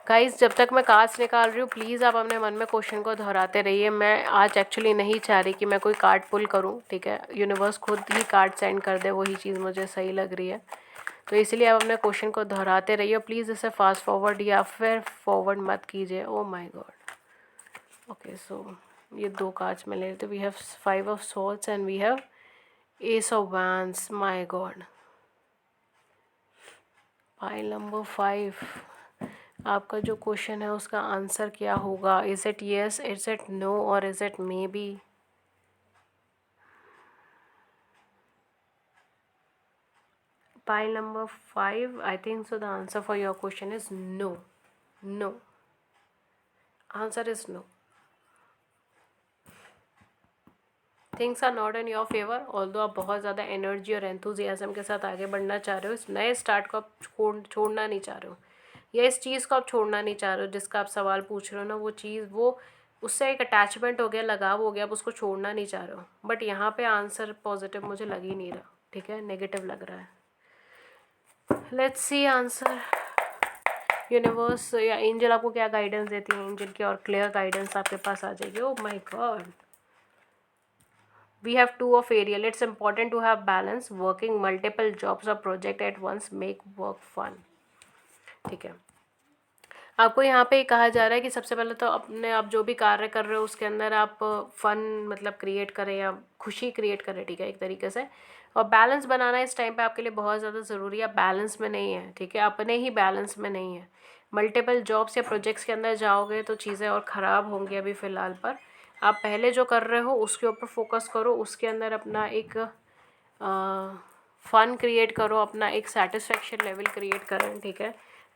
गाइस जब तक मैं कार्ड्स निकाल रही हूँ प्लीज़ आप अपने मन में क्वेश्चन को दोहराते रहिए। मैं आज एक्चुअली नहीं चाह रही कि मैं कोई कार्ड पुल करूँ, ठीक है। यूनिवर्स खुद ही कार्ड सेंड कर दे, वही चीज़ मुझे सही लग रही है। तो इसलिए आप अपने क्वेश्चन को दोहराते रहिए। प्लीज़ इसे फास्ट फॉरवर्ड या फिर फॉरवर्ड मत कीजिए। Oh my god. Okay so ये 2 कार्ड्स में ले लेते। We have 5 of swords and we have ace of wands. My god. Pile number 5। आपका जो क्वेश्चन है उसका आंसर क्या होगा? Is it yes, is it no और is it maybe? Pile number 5, I think so the answer for your question is no. No. Answer is no. Things are not in your favor, although आप बहुत ज़्यादा energy और enthusiasm के साथ आगे बढ़ना चाह रहे हो। इस नए स्टार्ट को आप छोड़ना नहीं चाह रहे हो, या इस चीज़ को आप छोड़ना नहीं चाह रहे हो जिसका आप सवाल पूछ रहे हो ना, वो चीज़ वो उससे एक अटैचमेंट हो गया, लगाव हो गया, आप उसको छोड़ना नहीं चाह रहे हो। बट यहाँ पे आंसर पॉजिटिव मुझे लग ही नहीं रहा, ठीक है, नेगेटिव लग रहा है। Let's see answer. यूनिवर्स या एंजल आपको क्या गाइडेंस देती है? एंजल की और क्लियर गाइडेंस आपके पास आ जाएगी। Oh my God. We have 2 of Ariel. It's important to have balance. Working multiple jobs or project at once make work fun. ठीक है, आपको यहाँ पे कहा जा रहा है कि सबसे पहले तो अपने आप जो भी कार्य कर रहे हो उसके अंदर आप फन मतलब क्रिएट करें या खुशी क्रिएट करें, ठीक है, एक तरीके से। और बैलेंस बनाना इस टाइम पे आपके लिए बहुत ज़्यादा ज़रूरी है। बैलेंस में नहीं है, ठीक है, अपने ही बैलेंस में नहीं है। मल्टीपल जॉब्स या प्रोजेक्ट्स के अंदर जाओगे तो चीज़ें और ख़राब होंगी अभी फ़िलहाल पर। आप पहले जो कर रहे हो उसके ऊपर फोकस करो, उसके अंदर अपना एक फ़न क्रिएट करो, अपना एक सेटिस्फेक्शन लेवल क्रिएट करें, ठीक है,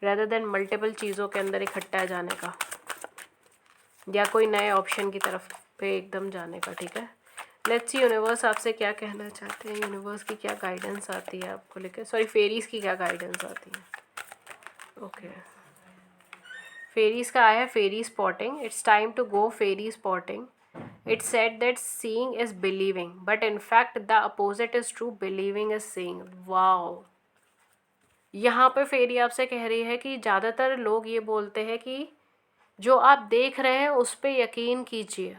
रेदर देन मल्टीपल चीज़ों के अंदर इकट्ठा जाने का या कोई नए ऑप्शन की तरफ पे एकदम जाने का, ठीक है। लेट्स सी यूनिवर्स आपसे क्या कहना चाहते हैं। यूनिवर्स की क्या गाइडेंस आती है आपको लेकर, सॉरी फेरीज़ की क्या गाइडेंस आती है। ओके, फेरीज़ का आया है fairy spotting. It's time to go fairy spotting. It said that seeing is believing, but in fact the opposite is true. Believing is seeing. Wow. यहाँ पे फेरी आपसे कह रही है कि ज़्यादातर लोग ये बोलते हैं कि जो आप देख रहे हैं उस पर यकीन कीजिए,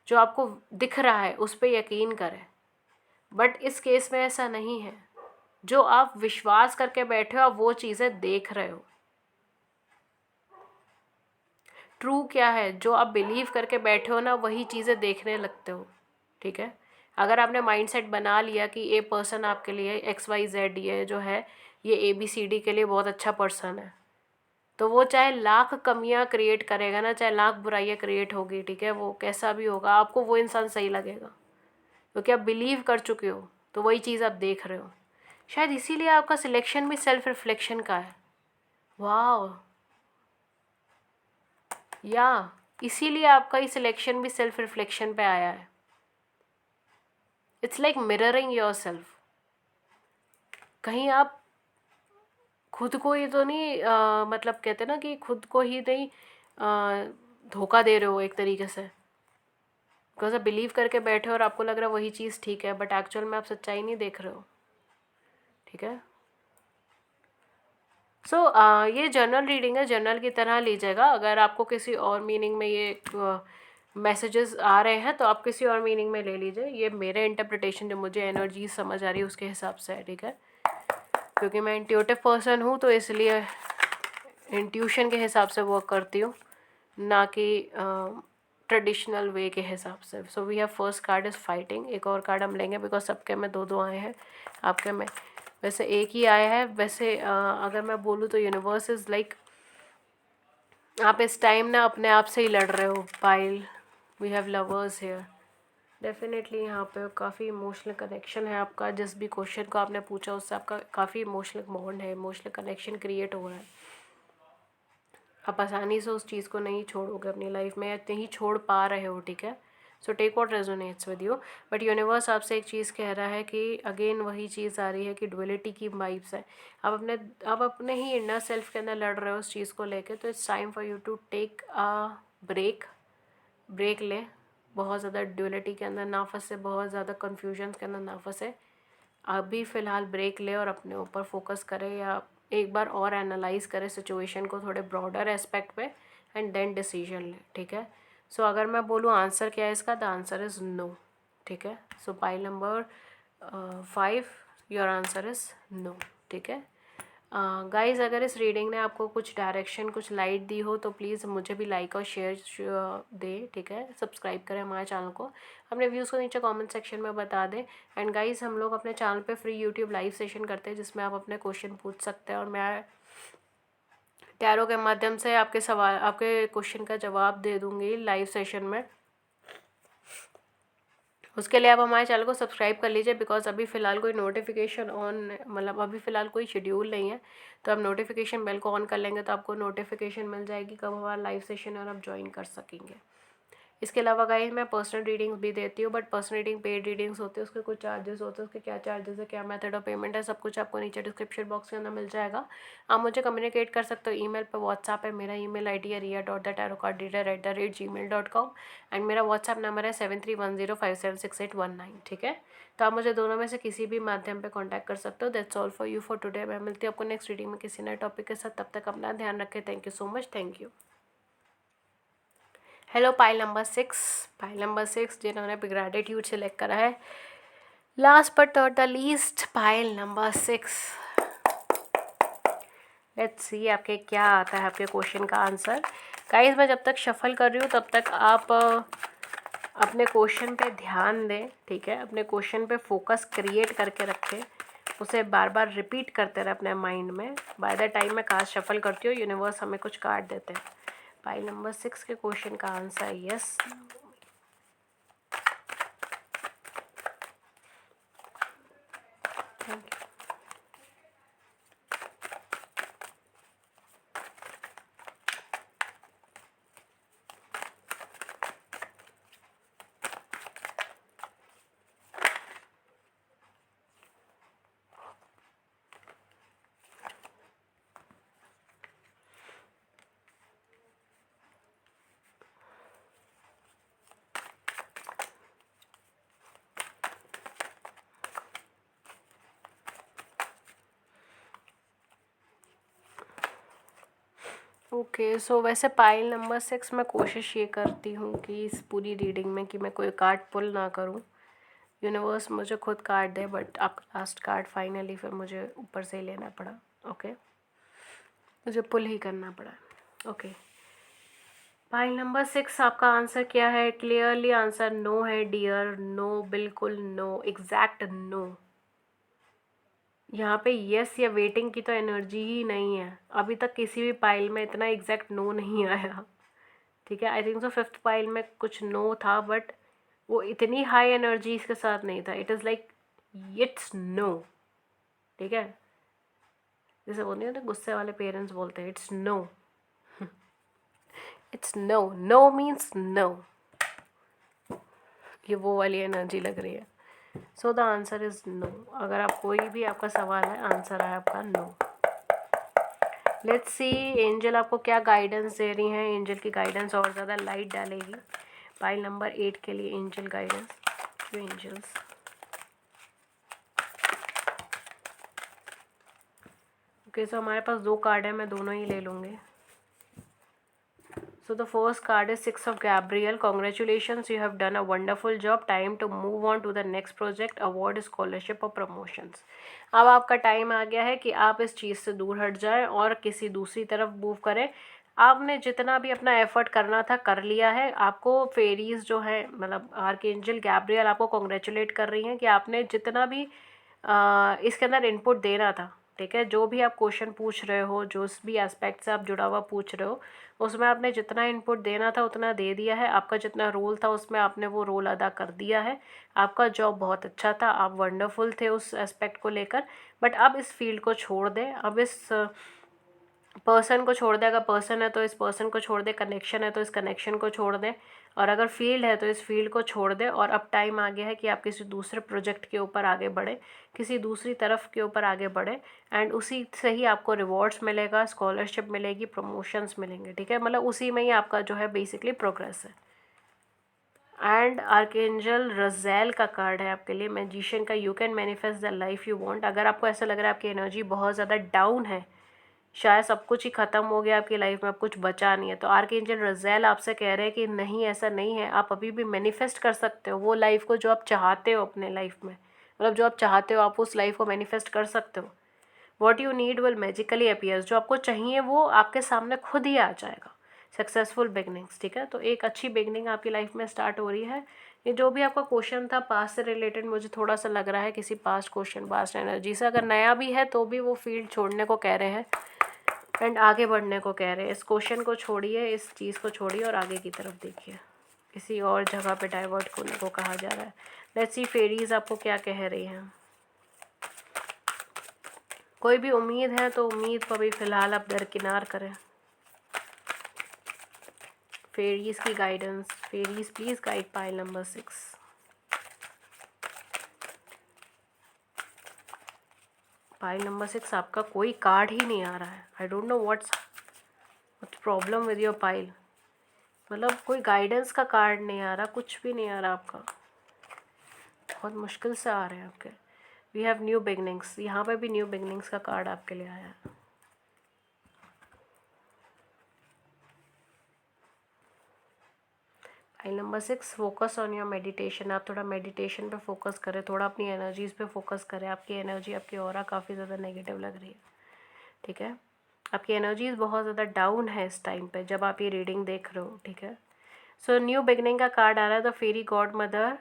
जो आपको दिख रहा है उस पर यकीन करें। बट इस केस में ऐसा नहीं है। जो आप विश्वास करके बैठे हो आप वो चीज़ें देख रहे हो। ट्रू क्या है? जो आप बिलीव करके बैठे हो ना वही चीज़ें देखने लगते हो, ठीक है। अगर आपने माइंडसेट बना लिया कि ए पर्सन आपके लिए XYZ ये जो है ये ABCD के लिए बहुत अच्छा पर्सन है, तो वो चाहे लाख कमियां क्रिएट करेगा ना, चाहे लाख बुराइयां क्रिएट होगी, ठीक है, वो कैसा भी होगा आपको वो इंसान सही लगेगा क्योंकि आप बिलीव कर चुके हो, तो वही चीज़ आप देख रहे हो। शायद इसीलिए आपका सिलेक्शन भी सेल्फ रिफ्लेक्शन का है। वाह, या इसीलिए आपका ये सिलेक्शन भी सेल्फ रिफ्लेक्शन पे आया है। It's like mirroring your self. कहीं आप खुद को ही तो नहीं मतलब कहते ना कि खुद को ही नहीं धोखा दे रहे हो एक तरीके से, बिकॉज आप बिलीव करके बैठे हो और आपको लग रहा है वही चीज़ ठीक है, बट एक्चुअल में आप सच्चाई नहीं देख रहे हो, ठीक है। सो ये जर्नल रीडिंग है, जर्नल की तरह लीजिएगा। अगर आपको किसी और मीनिंग में ये मैसेजेस आ रहे हैं तो आप किसी और मीनिंग में ले लीजिए। ये मेरे इंटरप्रिटेशन जो मुझे एनर्जी समझ आ रही है उसके हिसाब से है, ठीक है, क्योंकि मैं इंट्यूटिव पर्सन हूँ तो इसलिए इंट्यूशन के हिसाब से वर्क करती हूँ, ना कि ट्रेडिशनल वे के हिसाब से। So we have first card is fighting. एक और कार्ड हम लेंगे बिकॉज सबके में 2-2 आए हैं, आपके में वैसे एक ही आया है। वैसे अगर मैं बोलूँ तो यूनिवर्स इज़ लाइक आप इस टाइम ना अपने आप से ही लड़ रहे हो। Pile, we have lovers here. Definitely यहाँ पे काफ़ी इमोशनल कनेक्शन है आपका। जिस भी क्वेश्चन को आपने पूछा उससे आपका काफ़ी इमोशनल बॉन्ड है, इमोशनल कनेक्शन क्रिएट हो रहा है। आप आसानी से उस चीज़ को नहीं छोड़ोगे अपनी लाइफ में, या नहीं छोड़ पा रहे हो, ठीक है। So take what resonates with you. But universe आपसे एक चीज़ कह रहा है कि अगेन वही चीज़ आ रही है कि डुअलिटी की वाइब्स है। आप अपने ही इनर सेल्फ के अंदर लड़ रहे हो उस चीज़ को लेके, तो it's time for you to take break लें, बहुत ज़्यादा ड्यूलिटी के अंदर ना फंसे, बहुत ज़्यादा कन्फ्यूजन के अंदर ना फंसे। अभी फ़िलहाल ब्रेक ले और अपने ऊपर फोकस करें, या एक बार और एनालाइज करें सिचुएशन को थोड़े ब्रॉडर एस्पेक्ट पे, एंड देन डिसीजन लें, ठीक है। सो अगर मैं बोलूँ आंसर क्या है इसका, द आंसर इज़ नो, ठीक है। So pile number 5, your answer is no, ठीक है। गाइज़ अगर इस रीडिंग ने आपको कुछ डायरेक्शन, कुछ लाइट दी हो तो प्लीज़ मुझे भी लाइक और शेयर दें, ठीक है। सब्सक्राइब करें हमारे चैनल को, अपने व्यूज़ को नीचे कमेंट सेक्शन में बता दें। एंड गाइज़ हम लोग अपने चैनल पे फ्री यूट्यूब लाइव सेशन करते हैं जिसमें आप अपने क्वेश्चन पूछ सकते हैं और मैं टैरो के माध्यम से आपके सवाल, आपके क्वेश्चन का जवाब दे दूँगी लाइव सेशन में। उसके लिए आप हमारे चैनल को सब्सक्राइब कर लीजिए, बिकॉज अभी फ़िलहाल कोई नोटिफिकेशन ऑन, मतलब अभी फ़िलहाल कोई शेड्यूल नहीं है, तो आप नोटिफिकेशन बेल को ऑन कर लेंगे तो आपको नोटिफिकेशन मिल जाएगी कब हमारा लाइव सेशन है और आप ज्वाइन कर सकेंगे। इसके अलावा गाइस मैं पर्सनल रीडिंग्स भी देती हूँ, but personal reading paid readings होते हैं, उसके कुछ चार्जेस होते हैं, उसके क्या चार्जेस है, क्या मेथड ऑफ पेमेंट है, सब कुछ आपको नीचे डिस्क्रिप्शन बॉक्स के अंदर मिल जाएगा। आप मुझे कम्युनिकेट कर सकते हो ईमेल पे, व्हाट्सएप है, मेरा ईमेल आईडी है ria.thetarotcardreader@gmail.com, एंड मेरा व्हाट्सएप नंबर है 7310576819, ठीक है। तो आप मुझे दोनों में से किसी भी माध्यम पे कांटेक्ट कर सकते हो। That's all for you for today. मैं मिलती हूँ आपको नेक्स्ट रीडिंग में किसी नए टॉपिक के साथ, तब तक अपना ध्यान रखें। Thank you so much, thank you. Hello pile number 6 जिन्होंने ग्रेटिट्यूड सेलेक्ट करा है, last but not the least, pile number 6। Let's see आपके क्या आता है, आपके क्वेश्चन का आंसर। गाइस मैं जब तक शफल कर रही हूँ तब तक आप अपने क्वेश्चन पे ध्यान दें, ठीक है। अपने क्वेश्चन पे फोकस क्रिएट करके रखें, उसे बार बार रिपीट करते रहे अपने माइंड में। बाय द टाइम मैं कार्ड शफल करती हूँ, यूनिवर्स हमें कुछ कार्ड देते हैं। पाइल नंबर 6 के क्वेश्चन का answer yes. Thank you. Okay so वैसे पाइल नंबर 6 मैं कोशिश ये करती हूँ कि इस पूरी रीडिंग में कि मैं कोई कार्ड पुल ना करूँ, यूनिवर्स मुझे खुद कार्ड दे, बट अब लास्ट कार्ड फाइनली फिर मुझे ऊपर से ही लेना पड़ा। ओके मुझे पुल ही करना पड़ा। ओके पाइल नंबर 6 आपका आंसर क्या है? क्लियरली आंसर नो है डियर, नो, बिल्कुल नो, एग्जैक्ट नो। यहाँ पे यस या वेटिंग की तो एनर्जी ही नहीं है। अभी तक किसी भी पाइल में इतना एग्जैक्ट नो नहीं आया, ठीक है। I think so 5th pile में कुछ नो था, बट वो इतनी हाई एनर्जी इसके साथ नहीं था। It is like it's no, ठीक है। जैसे बोलते हैं ना गुस्से वाले पेरेंट्स बोलते हैं it's no, it's no, no means no. ये वो वाली एनर्जी लग रही है। So the answer is no. अगर आप कोई भी आपका सवाल है, आंसर है आपका नो। लेट्स सी एंजल आपको क्या गाइडेंस दे रही हैं। एंजल की गाइडेंस और ज़्यादा लाइट डालेगी पाइल नंबर 8 के लिए। Angel guidance, angels. Okay so हमारे पास 2 कार्ड है, मैं दोनों ही ले लूँगी। So the first card is 6 of Gabriel. Congratulations, you have done a wonderful job. Time to move on to the next project, award, scholarship or promotions. अब आपका time आ गया है कि आप इस चीज़ से दूर हट जाएं और किसी दूसरी तरफ मूव करें। आपने जितना भी अपना एफर्ट करना था कर लिया है। आपको फेरीज जो है, मतलब आर्कएंजल गैब्रियल आपको कॉन्ग्रेचुलेट कर रही हैं कि आपने जितना भी इसके अंदर इनपुट देना था, ठीक है। जो भी आप क्वेश्चन पूछ रहे हो, जो भी एस्पेक्ट से आप जुड़ा हुआ पूछ रहे हो, उसमें आपने जितना इनपुट देना था उतना दे दिया है। आपका जितना रोल था उसमें आपने वो रोल अदा कर दिया है। आपका जॉब बहुत अच्छा था, आप वंडरफुल थे उस एस्पेक्ट को लेकर। बट अब इस फील्ड को छोड़ दें, अब इस पर्सन को छोड़ दे, अगर पर्सन है तो इस पर्सन को छोड़ दे, कनेक्शन है तो इस कनेक्शन को छोड़ दे, और अगर फील्ड है तो इस फील्ड को छोड़ दे। और अब टाइम आ गया है कि आप किसी दूसरे प्रोजेक्ट के ऊपर आगे बढ़े, किसी दूसरी तरफ के ऊपर आगे बढ़े, एंड उसी से ही आपको रिवॉर्ड्स मिलेगा, स्कॉलरशिप मिलेगी, प्रमोशंस मिलेंगे, ठीक है। मतलब उसी में ही आपका जो है बेसिकली प्रोग्रेस है। एंड आर्कएंजल रज़ेल का कार्ड है आपके लिए, मैजिशियन का। You can manifest the life you want. अगर आपको ऐसा लग रहा है आपकी एनर्जी बहुत ज़्यादा डाउन है, शायद सब कुछ ही ख़त्म हो गया आपकी लाइफ में, अब कुछ बचा नहीं है, तो आर्कएंजल रज़ेल आपसे कह रहे हैं कि नहीं, ऐसा नहीं है, आप अभी भी मैनिफेस्ट कर सकते हो वो लाइफ को जो आप चाहते हो अपने लाइफ में। मतलब जो आप चाहते हो आप उस लाइफ को मैनिफेस्ट कर सकते हो। What you need will magically appears. जो आपको चाहिए वो आपके सामने खुद ही आ जाएगा। सक्सेसफुल बिगनिंग्स, ठीक है। तो एक अच्छी बिगनिंग आपकी लाइफ में स्टार्ट हो रही है। ये जो भी आपका क्वेश्चन था पास्ट से रिलेटेड, मुझे थोड़ा सा लग रहा है किसी पास्ट क्वेश्चन, पास्ट एनर्जी से, अगर नया भी है तो भी वो फील्ड छोड़ने को कह रहे हैं एंड आगे बढ़ने को कह रहे हैं। इस क्वेश्चन को छोड़िए, इस चीज़ को छोड़िए और आगे की तरफ देखिए। किसी और जगह पे डाइवर्ट होने को कहा जा रहा है। लेट्स सी फेरीज आपको क्या कह रही हैं। कोई भी उम्मीद है तो उम्मीद को अभी फ़िलहाल आप दरकिनार करें। फेरीज की guidance, fairies please guide pile number 6। Pile number 6 आपका कोई कार्ड ही नहीं आ रहा है। I don't know what's problem with your pile. मतलब कोई गाइडेंस का कार्ड नहीं आ रहा, कुछ भी नहीं आ रहा आपका, बहुत मुश्किल से आ रहे हैं आपके। वी हैव न्यू बिगनिंग्स, यहाँ पे भी न्यू बिगनिंग्स का कार्ड आपके लिए आया है। File number 6, focus on your meditation. आप थोड़ा मेडिटेशन पे फोकस करें, थोड़ा अपनी एनर्जीज़ पे फोकस करें। आपकी एनर्जी, आपकी ऑरा काफ़ी ज़्यादा नेगेटिव लग रही है, ठीक है। आपकी एनर्जीज़ बहुत ज़्यादा डाउन है इस टाइम पे जब आप ये रीडिंग देख रहे हो, ठीक है। सो न्यू बिगनिंग का कार्ड आ रहा है। The fairy godmother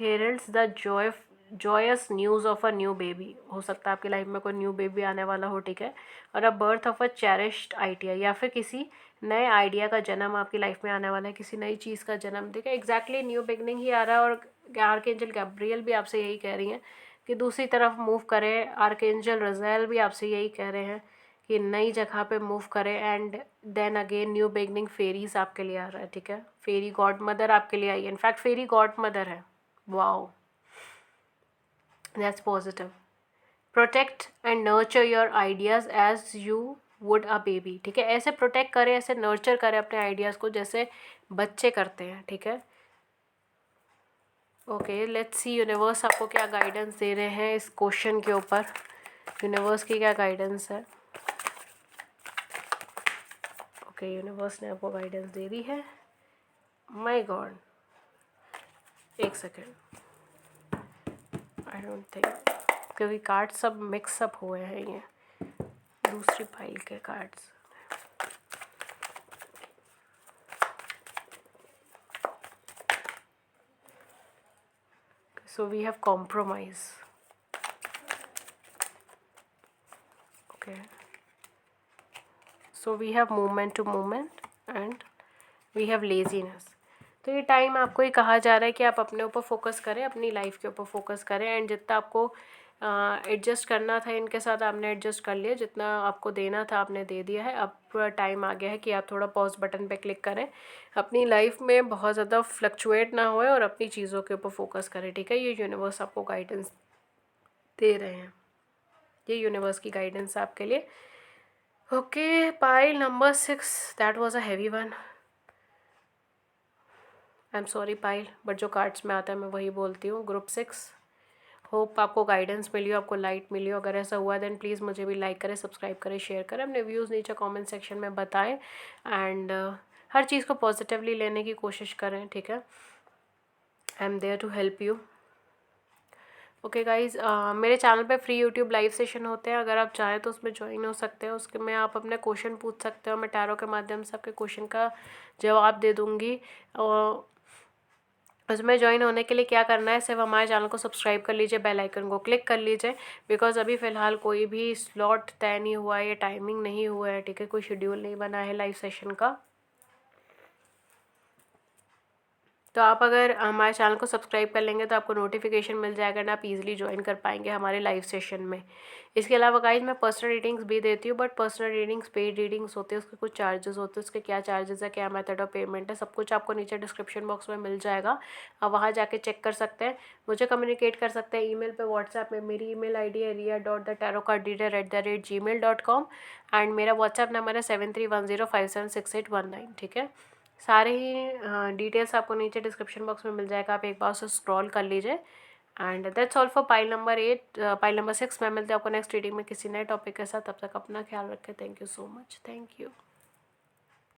heralds the joyous news of a new baby. हो सकता है आपकी लाइफ में कोई न्यू बेबी आने वाला हो, ठीक है। और a birth of a cherished idea, या फिर किसी नए आइडिया का जन्म आपकी लाइफ में आने वाला है, किसी नई चीज़ का जन्म, ठीक है। एग्जैक्टली न्यू बिगनिंग ही आ रहा है। और आर्कएंजल गैब्रियल भी आपसे यही कह रही हैं कि दूसरी तरफ मूव करें। आर्कएंजल रज़ेल भी आपसे यही कह रहे हैं कि नई जगह पे मूव करें। And then again new beginning fairies आपके लिए आ रहा है, ठीक है। फेरी गॉड मदर आपके लिए आई है, इनफैक्ट फेरी गॉड मदर है। Wow, that's positive. Protect and nurture your ideas as you would a baby, ठीक है। ऐसे प्रोटेक्ट करें, ऐसे नर्चर करें अपने आइडियाज़ को जैसे बच्चे करते हैं, ठीक है। ओके, लेट्स सी यूनिवर्स आपको क्या गाइडेंस दे रहे हैं इस क्वेश्चन के ऊपर। यूनिवर्स की क्या गाइडेंस है। ओके, यूनिवर्स ने आपको गाइडेंस दे दी है। माय गॉड, एक सेकेंड, आई डोंट थिंक, क्योंकि कार्ड सब मिक्सअप हुए हैं, ये दूसरी फाइल के cards. So we have compromise. Okay. So we have movement to movement and we have laziness. तो ये टाइम आपको ही कहा जा रहा है कि आप अपने ऊपर फोकस करें, अपनी लाइफ के ऊपर फोकस करें। एंड जितना आपको एडजस्ट करना था इनके साथ आपने एडजस्ट कर लिया, जितना आपको देना था आपने दे दिया है। अब पूरा टाइम आ गया है कि आप थोड़ा पॉज बटन पे क्लिक करें, अपनी लाइफ में बहुत ज़्यादा फ्लक्चुएट ना होए और अपनी चीज़ों के ऊपर फोकस करें, ठीक है। ये यूनिवर्स आपको गाइडेंस दे रहे हैं, ये यूनिवर्स की गाइडेंस आपके लिए। Okay, pile number 6, that was a heavy one. I am sorry pile, but जो कार्ड्स में आता है मैं वही बोलती हूँ। ग्रुप 6, होप आपको गाइडेंस मिली हो, आपको लाइट मिली हो। अगर ऐसा हुआ देन प्लीज़ मुझे भी लाइक करें, सब्सक्राइब करें, शेयर करें, अपने व्यूज़ नीचे कमेंट सेक्शन में बताएं। एंड हर चीज़ को पॉजिटिवली लेने की कोशिश करें, ठीक है। I am there to help you. Okay guys, मेरे चैनल पे फ्री यूट्यूब लाइव सेशन होते हैं, अगर आप चाहें तो उसमें ज्वाइन हो सकते हैं। उसके में आप अपने क्वेश्चन पूछ सकते हो, मैं टैरो के माध्यम से आपके क्वेश्चन का जवाब दे दूँगी। और उसमें ज्वाइन होने के लिए क्या करना है, सिर्फ हमारे चैनल को सब्सक्राइब कर लीजिए, बेल आइकन को क्लिक कर लीजिए। बिकॉज़ अभी फ़िलहाल कोई भी स्लॉट तय नहीं हुआ है, या टाइमिंग नहीं हुआ है, ठीक है। कोई शेड्यूल नहीं बना है लाइव सेशन का। तो आप अगर हमारे चैनल को सब्सक्राइब कर लेंगे तो आपको नोटिफिकेशन मिल जाएगा ना, आप इजीली ज्वाइन कर पाएंगे हमारे लाइव सेशन में। इसके अलावा गाइज मैं पर्सनल रीडिंग्स भी देती हूँ, but personal readings paid readings होते हैं, उसके कुछ चार्जेस होते हैं। उसके क्या चार्जेस है, क्या मेथड ऑफ पेमेंट है, सब कुछ आपको नीचे डिस्क्रिप्शन बॉक्स में मिल जाएगा। आप वहाँ जाके चेक कर सकते हैं, मुझे कम्युनिकेट कर सकते हैं ईमेल पे, व्हाट्सएप में। मेरी ईमेल आईडी है ria.thetarotcardreader@gmail.com एंड मेरा व्हाट्सएप नंबर है 7310576819। ठीक है, सारे ही डिटेल्स आपको नीचे डिस्क्रिप्शन बॉक्स में मिल जाएगा, आप एक बार उसे स्क्रॉल कर लीजिए। And that's all for pile number 8। Pile number 6 मैं मिलते हैं आपको नेक्स्ट रीडिंग में किसी नए टॉपिक के साथ। तब तक अपना ख्याल रखें। Thank you so much. Thank you.